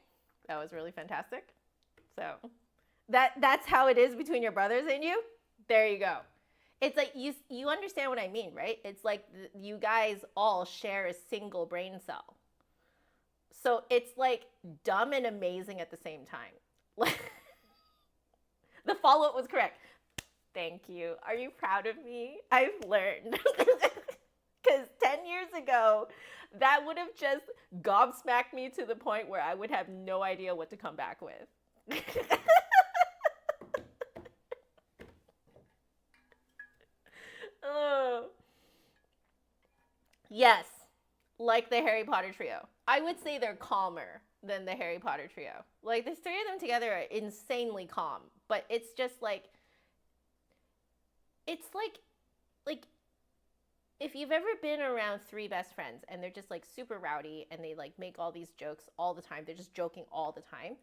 That was really fantastic. So that's how it is between your brothers and you. There you go. It's like you understand what I mean, right? It's like you guys all share a single brain cell. So it's like dumb and amazing at the same time. The follow-up was correct. Thank you. Are you proud of me? I've learned. Because 10 years ago, that would have just gobsmacked me to the point where I would have no idea what to come back with. Oh. Yes, like the Harry Potter trio. I would say they're calmer than the Harry Potter trio. Like, the three of them together are insanely calm, but it's just like, it's like if you've ever been around three best friends and they're just like super rowdy and they like make all these jokes all the time, they're just joking all the time.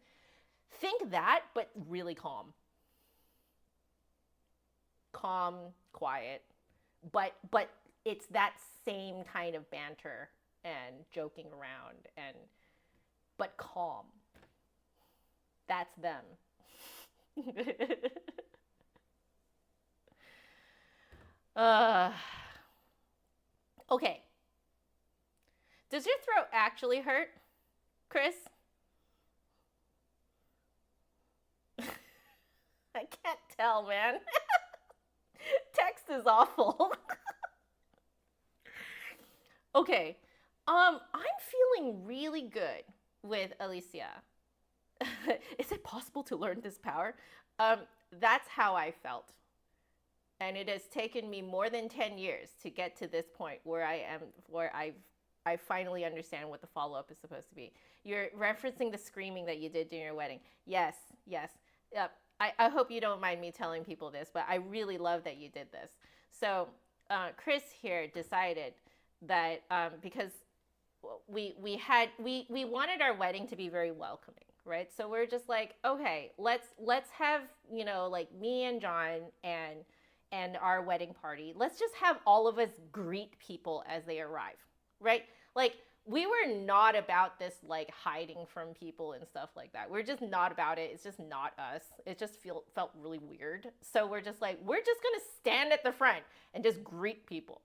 Think that, but really calm. Calm, quiet, but it's that same kind of banter and joking around but calm. That's them. Okay. Does your throat actually hurt, Chris? I can't tell, man. Text is awful. Okay. I'm feeling really good with Alysia. Is it possible to learn this power? That's how I felt. And it has taken me more than 10 years to get to this point where I finally understand what the follow-up is supposed to be. You're referencing the screaming that you did during your wedding. Yes. Yep. I hope you don't mind me telling people this, but I really love that you did this. So Chris here decided that because we wanted our wedding to be very welcoming, right? So we're just like, okay, let's have, you know, like me and John and our wedding party, let's just have all of us greet people as they arrive, right? Like, we were not about this like hiding from people and stuff like that. We're just not about it. It's just not us. It just felt really weird. So we're just like, we're just gonna stand at the front and just greet people.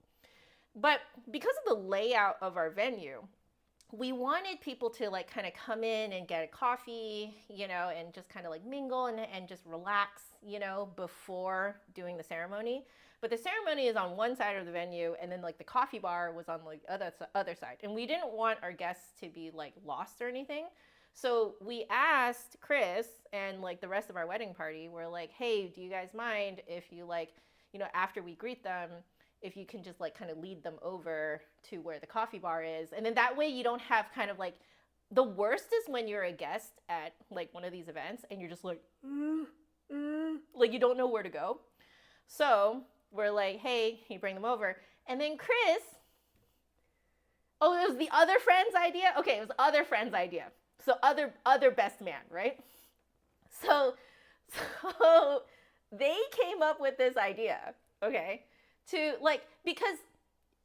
But because of the layout of our venue, we wanted people to like kind of come in and get a coffee, you know, and just kind of like mingle and just relax, you know, before doing the ceremony. But the ceremony is on one side of the venue, and then like the coffee bar was on like other side. And we didn't want our guests to be like lost or anything. So we asked Chris and like the rest of our wedding party, we're like, hey, do you guys mind if you like, you know, after we greet them, if you can just like kind of lead them over to where the coffee bar is. And then that way you don't have kind of like, the worst is when you're a guest at like one of these events and you're just like, like you don't know where to go. So we're like, hey, can you bring them over? And then Chris, oh, it was the other friend's idea? Okay, it was the other friend's idea. So other best man, right? So they came up with this idea, okay? To like, because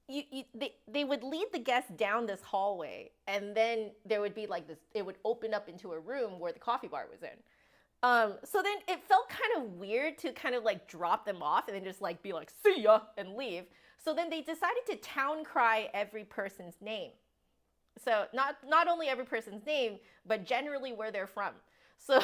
they would lead the guests down this hallway, and then there would be like this, it would open up into a room where the coffee bar was in. So then it felt kind of weird to kind of like drop them off and then just like be like, see ya, and leave. So then they decided to town cry every person's name. So not only every person's name, but generally where they're from. So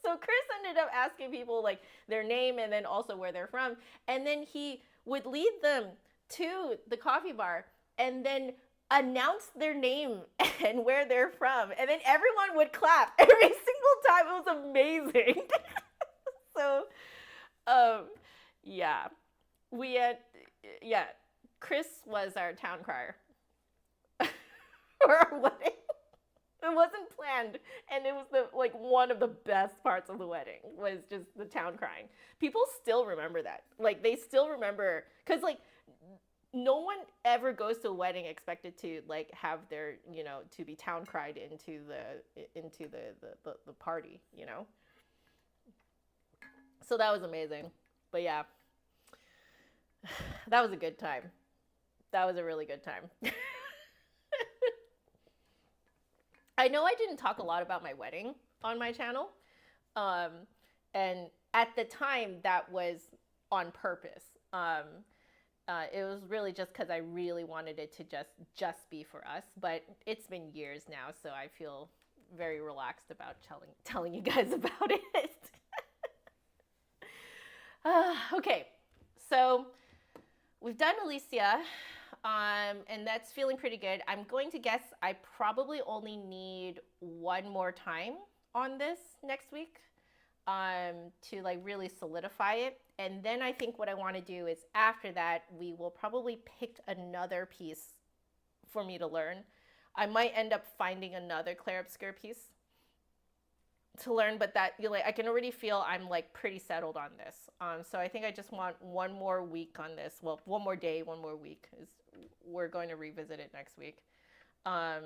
so Chris ended up asking people like their name and then also where they're from. And then he would lead them to the coffee bar and then announce their name and where they're from. And then everyone would clap every single time. It was amazing. So, yeah. We had, yeah, Chris was our town crier for our wedding. It wasn't planned, and it was like one of the best parts of the wedding was just the town crying. People still remember that. Like they still remember, because like no one ever goes to a wedding expected to like have their, you know, to be town cried into the party, you know. So that was amazing. But yeah, that was a good time. That was a really good time. I know I didn't talk a lot about my wedding on my channel. And at the time, that was on purpose. It was really just because I really wanted it to just be for us. But it's been years now, so I feel very relaxed about telling you guys about it. Okay, so we've done Alysia. And that's feeling pretty good. I'm going to guess I probably only need one more time on this next week to like really solidify it. And then I think what I want to do is after that, we will probably pick another piece for me to learn. I might end up finding another clair obscur piece to learn, but that, you know, like, I can already feel I'm like pretty settled on this. So I think I just want one more week on this. Well, one more day, one more week. We're going to revisit it next week. But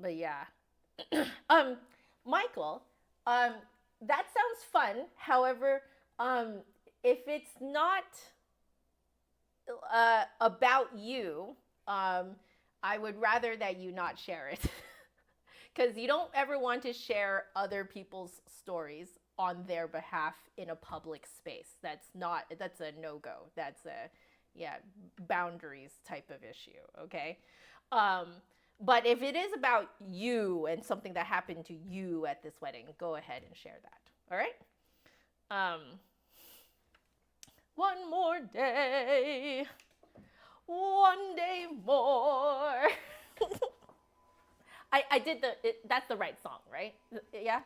yeah. Michael, that sounds fun. However, if it's not about you, I would rather that you not share it. Because you don't ever want to share other people's stories on their behalf in a public space. That's a no-go. That's a, yeah, boundaries type of issue, okay? But if it is about you and something that happened to you at this wedding, go ahead and share that, all right? One more day. One day more. I did that's the right song, right? Yeah.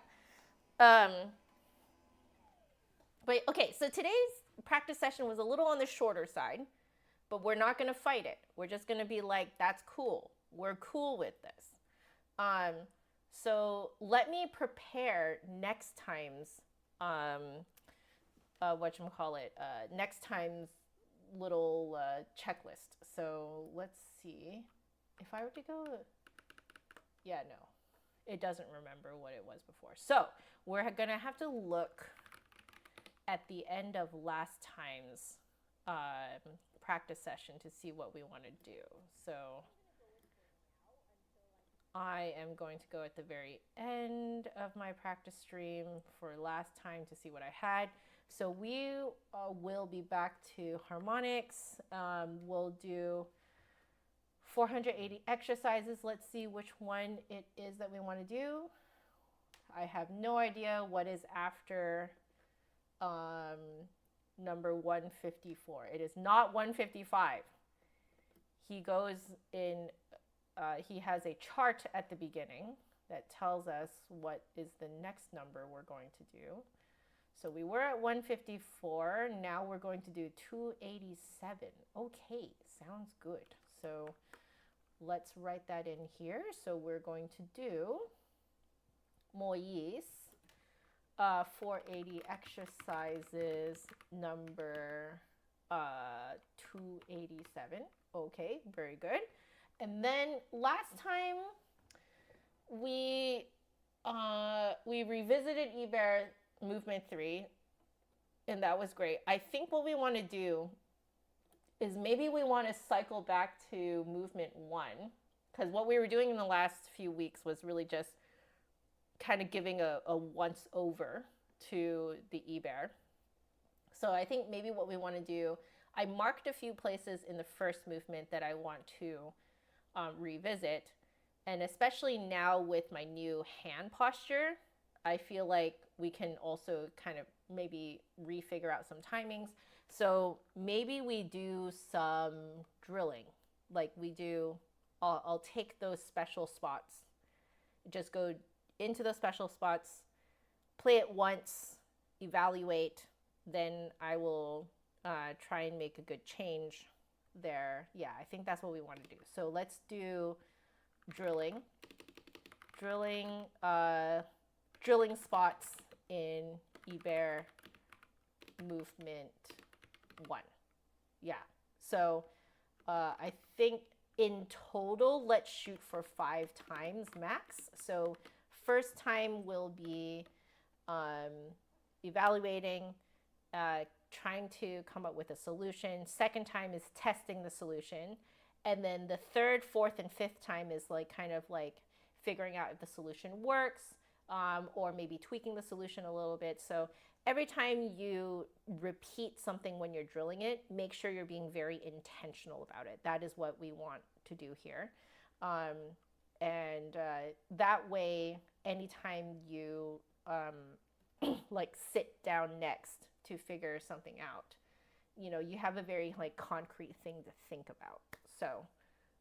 But okay, so today's practice session was a little on the shorter side, but we're not going to fight it. We're just going to be like, that's cool. We're cool with this. So let me prepare next time's next time's little checklist. So let's see. If I were to go, yeah, no, it doesn't remember what it was before. So we're gonna have to look at the end of last time's practice session to see what we want to do. So I am going to go at the very end of my practice stream for last time to see what I had. So we will be back to harmonics. We'll do 480 exercises. Let's see which one it is that we want to do. I have no idea what is after number 154. It is not 155. He goes in, he has a chart at the beginning that tells us what is the next number we're going to do. So we were at 154. Now we're going to do 287. Okay, sounds good. So let's write that in here. So we're going to do Moyes 480 exercises number 287. Okay, very good. And then last time we revisited Iber movement 3. And that was great. I think what we want to do is maybe we want to cycle back to movement 1, because what we were doing in the last few weeks was really just kind of giving a once over to the e-bear. So I think maybe what we want to do, I marked a few places in the first movement that I want to revisit. And especially now with my new hand posture, I feel like we can also kind of maybe refigure out some timings. So maybe we do some drilling. Like we do, I'll take those special spots, just go into those special spots, play it once, evaluate, then I will try and make a good change there. Yeah, I think that's what we want to do. So let's do drilling spots in e-bear movement 1. Yeah, so I think in total, let's shoot for 5 times max. So first time will be evaluating, trying to come up with a solution. Second time is testing the solution. And then the third, fourth, and fifth time is like kind of like figuring out if the solution works, or maybe tweaking the solution a little bit. So every time you repeat something when you're drilling it, make sure you're being very intentional about it. That is what we want to do here. That way, anytime you like sit down next to figure something out, you know, you have a very like concrete thing to think about. So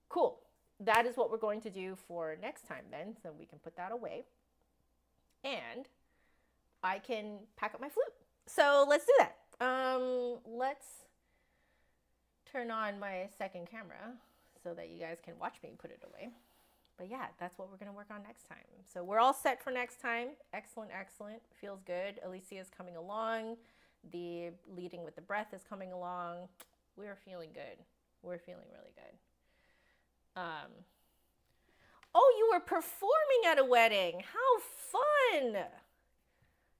cool. That is what we're going to do for next time then. So we can put that away. And I can pack up my flute. So let's do that. Let's turn on my second camera so that you guys can watch me put it away. But yeah, that's what we're going to work on next time. So we're all set for next time. Excellent, excellent. Feels good. Alysia is coming along. The leading with the breath is coming along. We're feeling good. We're feeling really good. Oh, you were performing at a wedding. How fun.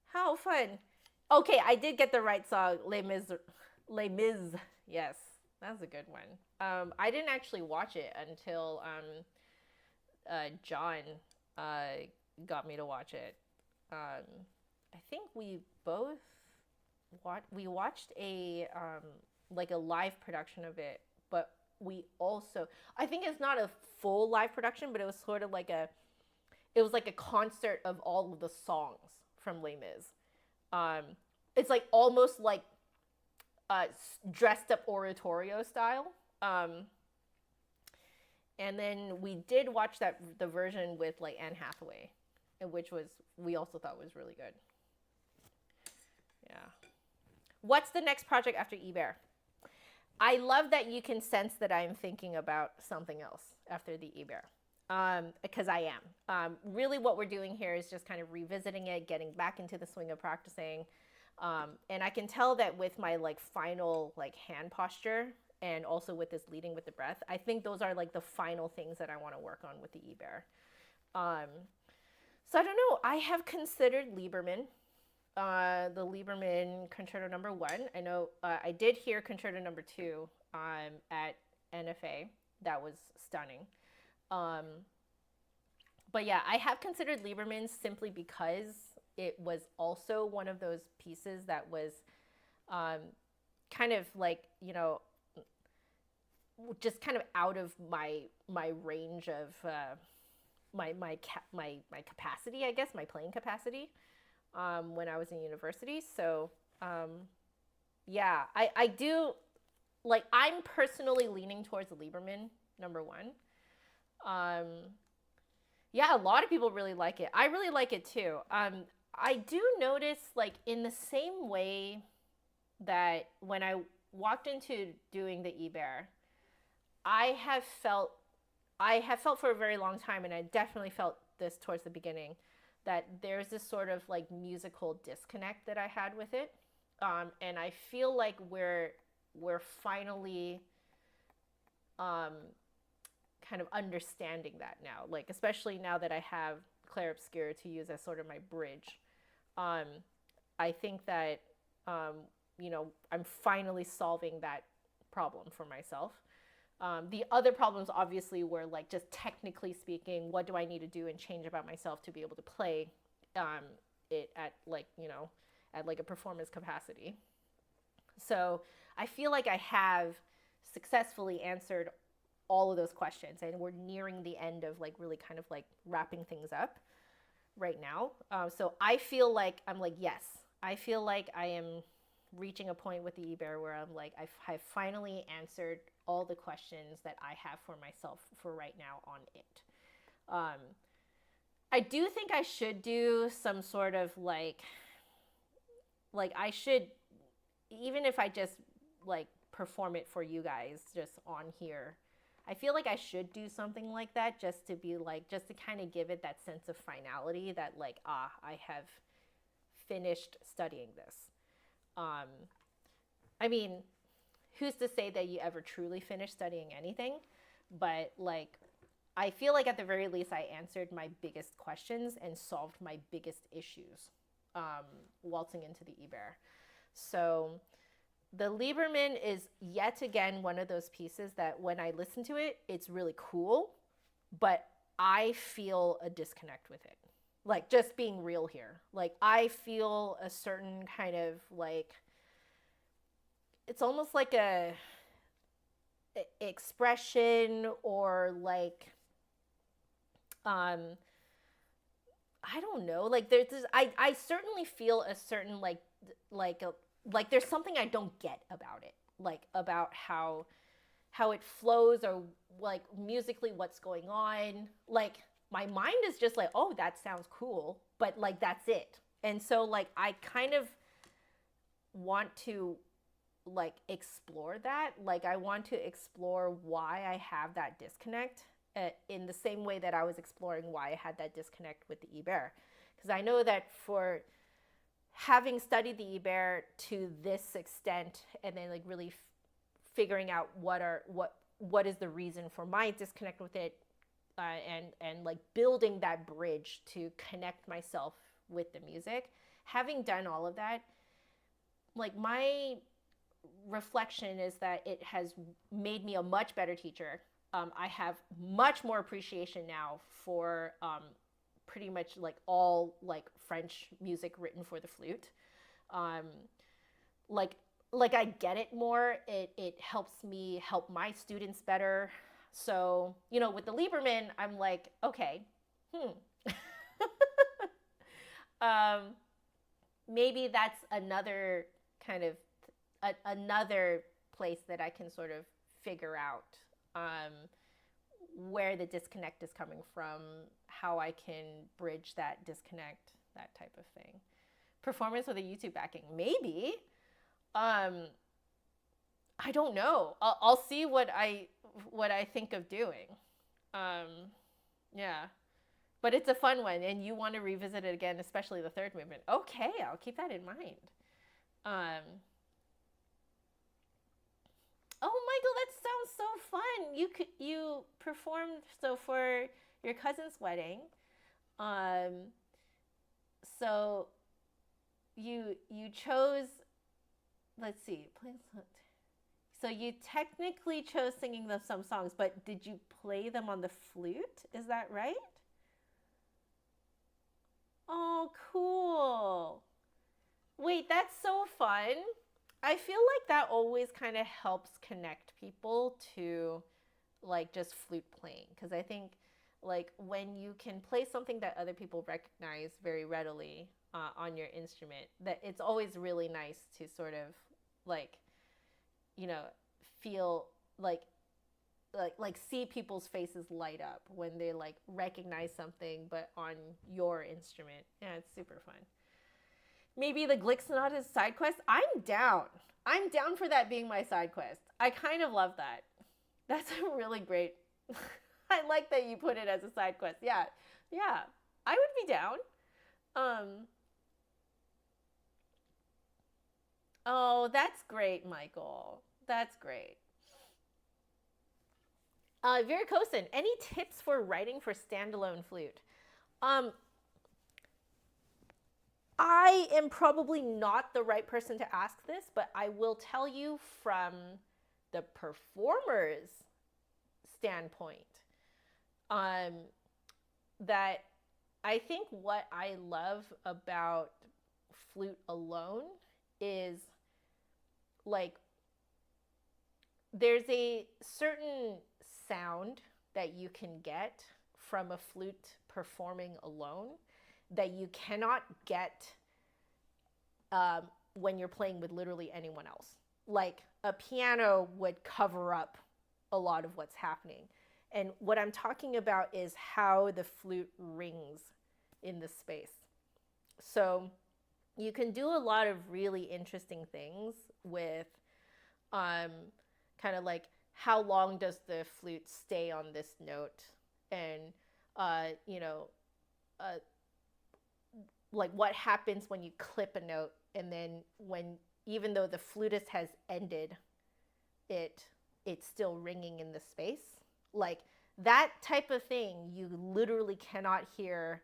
How fun. Okay, I did get the right song. Les Mis. Yes, that's a good one. I didn't actually watch it until John got me to watch it. I think we both watched a like a live production of it, but we also, I think it's not a full live production, but it was sort of like it was like a concert of all of the songs from Les Mis. It's like almost like dressed up oratorio style. And then we did watch the version with like Anne Hathaway, which we also thought was really good. Yeah. What's the next project after e-bear? I love that you can sense that I'm thinking about something else after the e-bear, because I am. Really what we're doing here is just kind of revisiting it, getting back into the swing of practicing. And I can tell that with my like final like hand posture and also with this leading with the breath, I think those are like the final things that I want to work on with the e-bear. So I don't know. I have considered Lieberman. The Lieberman Concerto No. 1. I know I did hear Concerto No. 2 at NFA. That was stunning. But yeah, I have considered Lieberman simply because it was also one of those pieces that was kind of like, you know, just kind of out of my range of my capacity, I guess, my playing capacity. When I was in university. So, yeah, I do, like, I'm personally leaning towards Lieberman No. 1. Yeah, a lot of people really like it. I really like it too. I do notice, like, in the same way that when I walked into doing the e-bear, I have felt for a very long time, and I definitely felt this towards the beginning, that there's this sort of like musical disconnect that I had with it. And I feel like we're finally kind of understanding that now, like especially now that I have Clair Obscur to use as sort of my bridge. I think that I'm finally solving that problem for myself. The other problems obviously were like just technically speaking, what do I need to do and change about myself to be able to play it at at like a performance capacity. So I feel like I have successfully answered all of those questions, and we're nearing the end of like really kind of like wrapping things up right now. So I feel like I'm like, yes, I feel like I am reaching a point with the e-bear where I'm like, I've finally answered all the questions that I have for myself for right now on it. I do think I should do some sort of like I should, even if I just like perform it for you guys just on here, I feel like I should do something like that just to be like, just to kind of give it that sense of finality that like, I have finished studying this. I mean, who's to say that you ever truly finish studying anything? But like, I feel like at the very least, I answered my biggest questions and solved my biggest issues waltzing into the e-bear. So the Lieberman is yet again one of those pieces that when I listen to it, it's really cool, but I feel a disconnect with it. Like, just being real here. Like, I feel a certain kind of like, it's almost like a expression or like, I don't know. Like, there's this, I certainly feel a certain like there's something I don't get about it, like about how it flows or like musically what's going on. Like my mind is just like, oh, that sounds cool, but like that's it. And so like I kind of want to like explore that. Like I want to explore why I have that disconnect in the same way that I was exploring why I had that disconnect with the e-bear. Because I know that for having studied the e-bear to this extent and then like really figuring out what is the reason for my disconnect with it, and like building that bridge to connect myself with the music, having done all of that, like my reflection is that it has made me a much better teacher. I have much more appreciation now for pretty much like all like French music written for the flute. Um, like I get it more. It helps me help my students better. So with the Lieberman, I'm like, okay, maybe that's another kind of another place that I can sort of figure out where the disconnect is coming from, how I can bridge that disconnect, that type of thing. Performance with a YouTube backing, maybe. I don't know. I'll see what I think of doing. Yeah, but it's a fun one, and you want to revisit it again, especially the third movement. Okay, I'll keep that in mind. Oh, Michael, that sounds so fun. You performed so for your cousin's wedding. So you chose, let's see, so you technically chose singing some songs, but did you play them on the flute? Is that right? Oh, cool. Wait, that's so fun. I feel like that always kind of helps connect people to like just flute playing, because I think like when you can play something that other people recognize very readily on your instrument, that it's always really nice to sort of like feel like see people's faces light up when they like recognize something but on your instrument. Yeah, it's super fun. Maybe the Glick Sonata's side quest. I'm down for that being my side quest. I kind of love that. That's a really great I like that you put it as a side quest. Yeah, I would be down. Oh, that's great, Michael. That's great. Vera Kosin, any tips for writing for standalone flute? I am probably not the right person to ask this, but I will tell you from the performer's standpoint, um, that I think what I love about flute alone is like there's a certain sound that you can get from a flute performing alone that you cannot get when you're playing with literally anyone else. Like a piano would cover up a lot of what's happening. And what I'm talking about is how the flute rings in the space. So you can do a lot of really interesting things with kind of like how long does the flute stay on this note, and you know, uh, like what happens when you clip a note, and then when, even though the flutist has ended it, it's still ringing in the space. Like that type of thing you literally cannot hear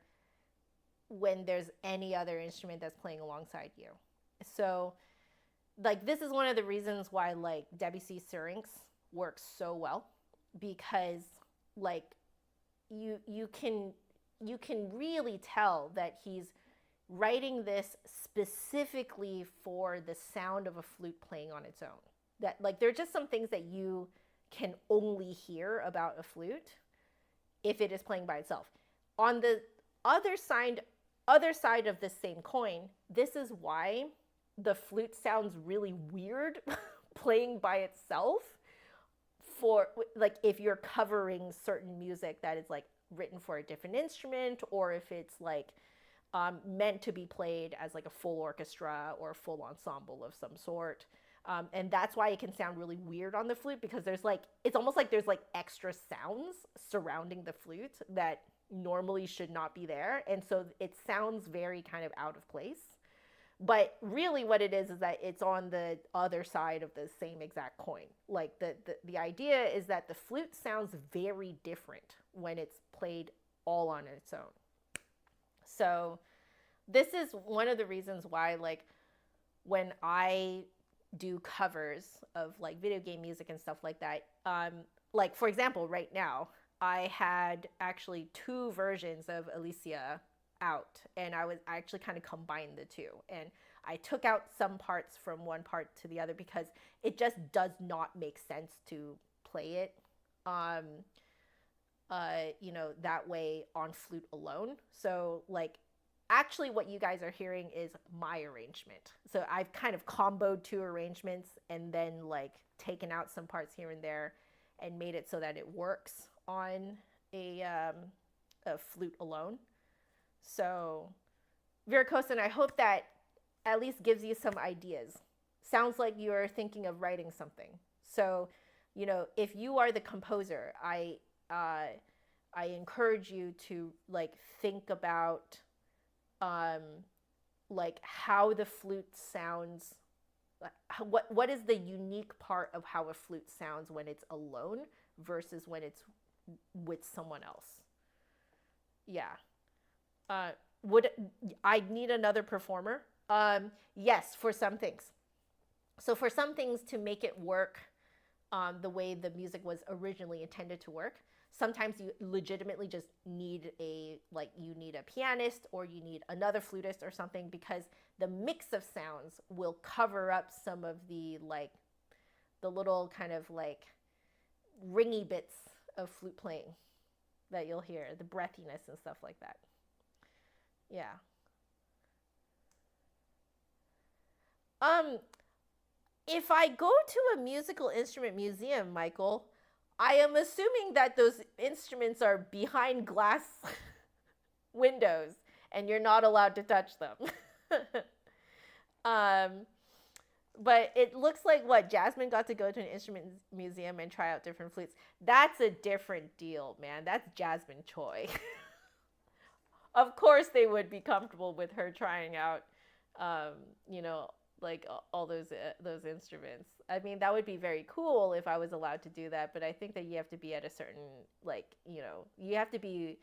when there's any other instrument that's playing alongside you. So like this is one of the reasons why like Debussy Syrinx works so well, because like you can really tell that he's writing this specifically for the sound of a flute playing on its own. That like there are just some things that you can only hear about a flute if it is playing by itself. On the other side of the same coin, this is why the flute sounds really weird playing by itself, for like if you're covering certain music that is like written for a different instrument, or if it's like meant to be played as like a full orchestra or a full ensemble of some sort. And that's why it can sound really weird on the flute, because there's like, it's almost like there's like extra sounds surrounding the flute that normally should not be there. And so it sounds very kind of out of place. But really what it is that it's on the other side of the same exact coin. Like the idea is that the flute sounds very different when it's played all on its own. So this is one of the reasons why, like, when I do covers of like video game music and stuff like that, like for example, right now, I had actually 2 versions of Alysia out, and I actually kind of combined the 2, and I took out some parts from one part to the other because it just does not make sense to play it you know, that way on flute alone. So like actually what you guys are hearing is my arrangement. So I've kind of comboed 2 arrangements and then like taken out some parts here and there and made it so that it works on a flute alone. So Viracosan, I hope that at least gives you some ideas. Sounds like you're thinking of writing something. So, you know, if you are the composer, I encourage you to like think about like how the flute sounds. What is the unique part of how a flute sounds when it's alone versus when it's with someone else? Yeah. Would I need another performer? Yes, for some things. So for some things, to make it work the way the music was originally intended to work, sometimes you legitimately just need you need a pianist, or you need another flutist or something, because the mix of sounds will cover up some of the like the little kind of like ringy bits of flute playing that you'll hear, the breathiness and stuff like that. Yeah. If I go to a musical instrument museum, Michael, I am assuming that those instruments are behind glass windows and you're not allowed to touch them. But it looks like what Jasmine got to go to an instrument museum and try out different flutes. That's a different deal, man. That's Jasmine Choi. Of course they would be comfortable with her trying out, you know, like all those instruments. I mean, that would be very cool if I was allowed to do that, but I think that you have to be at a certain, like, you know, you have to be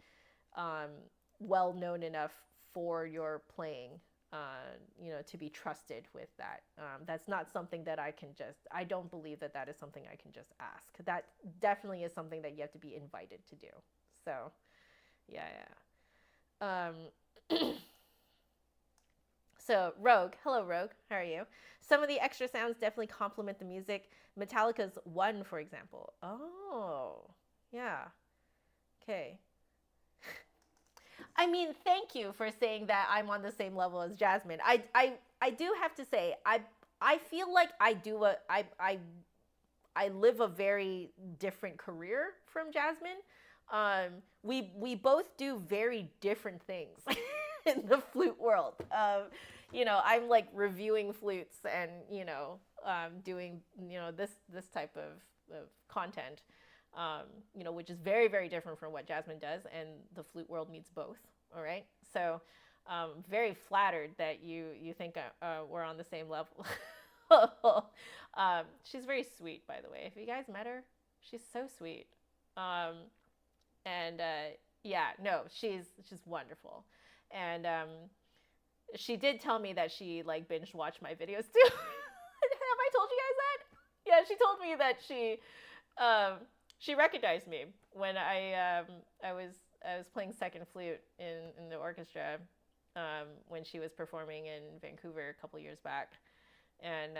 well known enough for your playing you know, to be trusted with that. That's not something that I don't believe that that is something I can just ask. That definitely is something that you have to be invited to do. So, yeah, yeah. So, Rogue, hello, Rogue, how are you? Some of the extra sounds definitely complement the music. Metallica's One, for example. Oh, yeah. Okay. I mean, thank you for saying that I'm on the same level as Jasmine. I do have to say, I feel like I live a very different career from Jasmine. We both do very different things in the flute world. You know, I'm like reviewing flutes and, you know, doing, you know, this type of content, you know, which is very, very different from what Jasmine does, and the flute world needs both. All right, so very flattered that you think we're on the same level. She's very sweet, by the way. If you guys met her, she's so sweet. And yeah, no, she's wonderful. And she did tell me that she like binge watched my videos too. Have I told you guys that? Yeah, she told me that she recognized me when I was playing second flute in the orchestra when she was performing in Vancouver a couple years back. And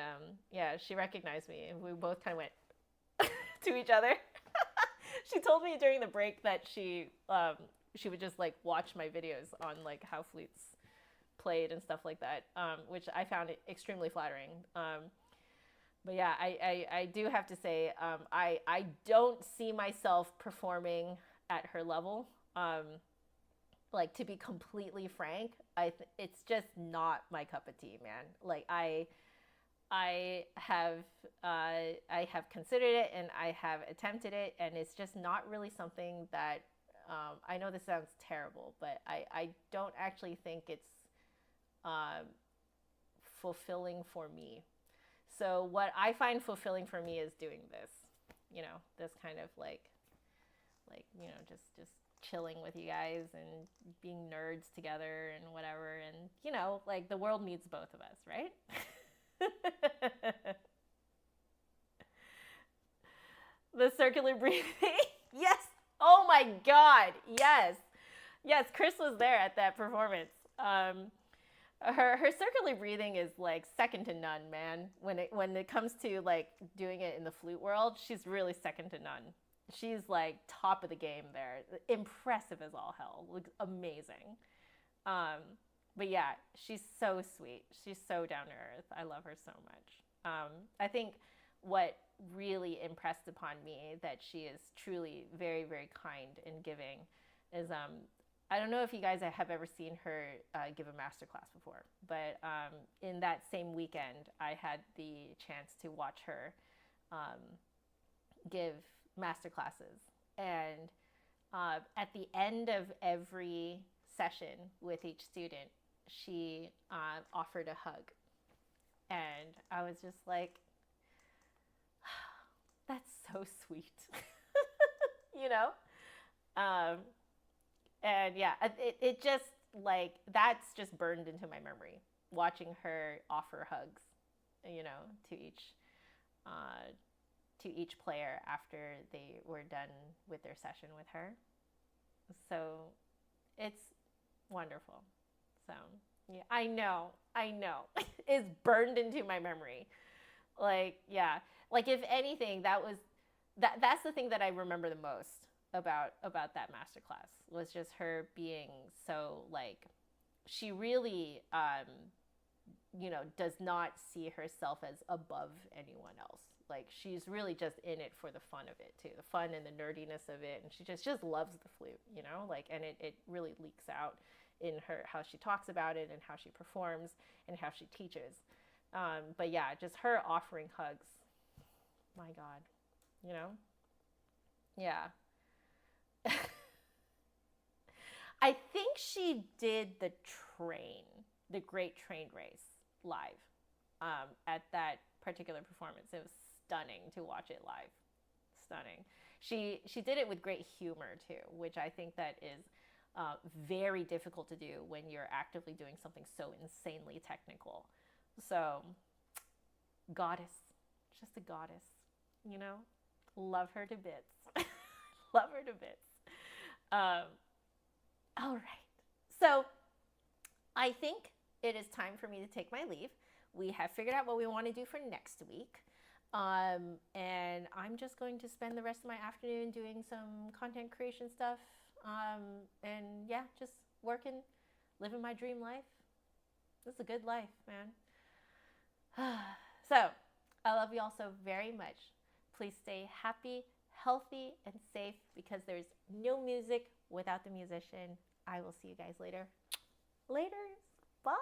yeah, she recognized me, and we both kind of went to each other. She told me during the break that she would just like watch my videos on like how flutes played and stuff like that, which I found extremely flattering. But yeah, I do have to say, I don't see myself performing at her level. Like, to be completely frank, it's just not my cup of tea, man. Like, I have considered it, and I have attempted it, and it's just not really something that, I know this sounds terrible, but I don't actually think it's fulfilling for me. So what I find fulfilling for me is doing this, you know, this kind of like, you know, just chilling with you guys and being nerds together and whatever. And, you know, like the world needs both of us, right? The circular breathing. Yes. Oh my God. Yes. Yes. Chris was there at that performance. Her circular breathing is like second to none, man. When it comes to like doing it in the flute world, she's really second to none. She's like top of the game there. Impressive as all hell. Looks amazing. But yeah, she's so sweet. She's so down to earth. I love her so much. I think what really impressed upon me that she is truly very, very kind and giving is I don't know if you guys have ever seen her give a masterclass before, but in that same weekend, I had the chance to watch her give masterclasses. And at the end of every session with each student, she offered a hug. And I was just like, that's so sweet, you know? And yeah, it just like, that's just burned into my memory, watching her offer hugs, you know, to each player after they were done with their session with her. So it's wonderful. So yeah, I know, it's burned into my memory. Like, yeah, like if anything, that's the thing that I remember the most about that masterclass, was just her being so like, she really you know, does not see herself as above anyone else. Like, she's really just in it for the fun of it too, the fun and the nerdiness of it, and she just loves the flute, you know, like, and it really leaks out in her, how she talks about it and how she performs and how she teaches. But yeah, just her offering hugs, my God, you know. Yeah. I think she did the Great Train Race live at that particular performance. It was stunning to watch it live. Stunning. She did it with great humor too, which I think that is Very difficult to do when you're actively doing something so insanely technical. So, goddess, just a goddess, you know? Love her to bits. Love her to bits. All right. So, I think it is time for me to take my leave. We have figured out what we want to do for next week. And I'm just going to spend the rest of my afternoon doing some content creation stuff. And yeah, just working, living my dream life. This is a good life, man. So, I love you all so very much. Please stay happy, healthy, and safe because there's no music without the musician. I will see you guys later. Later. Bye.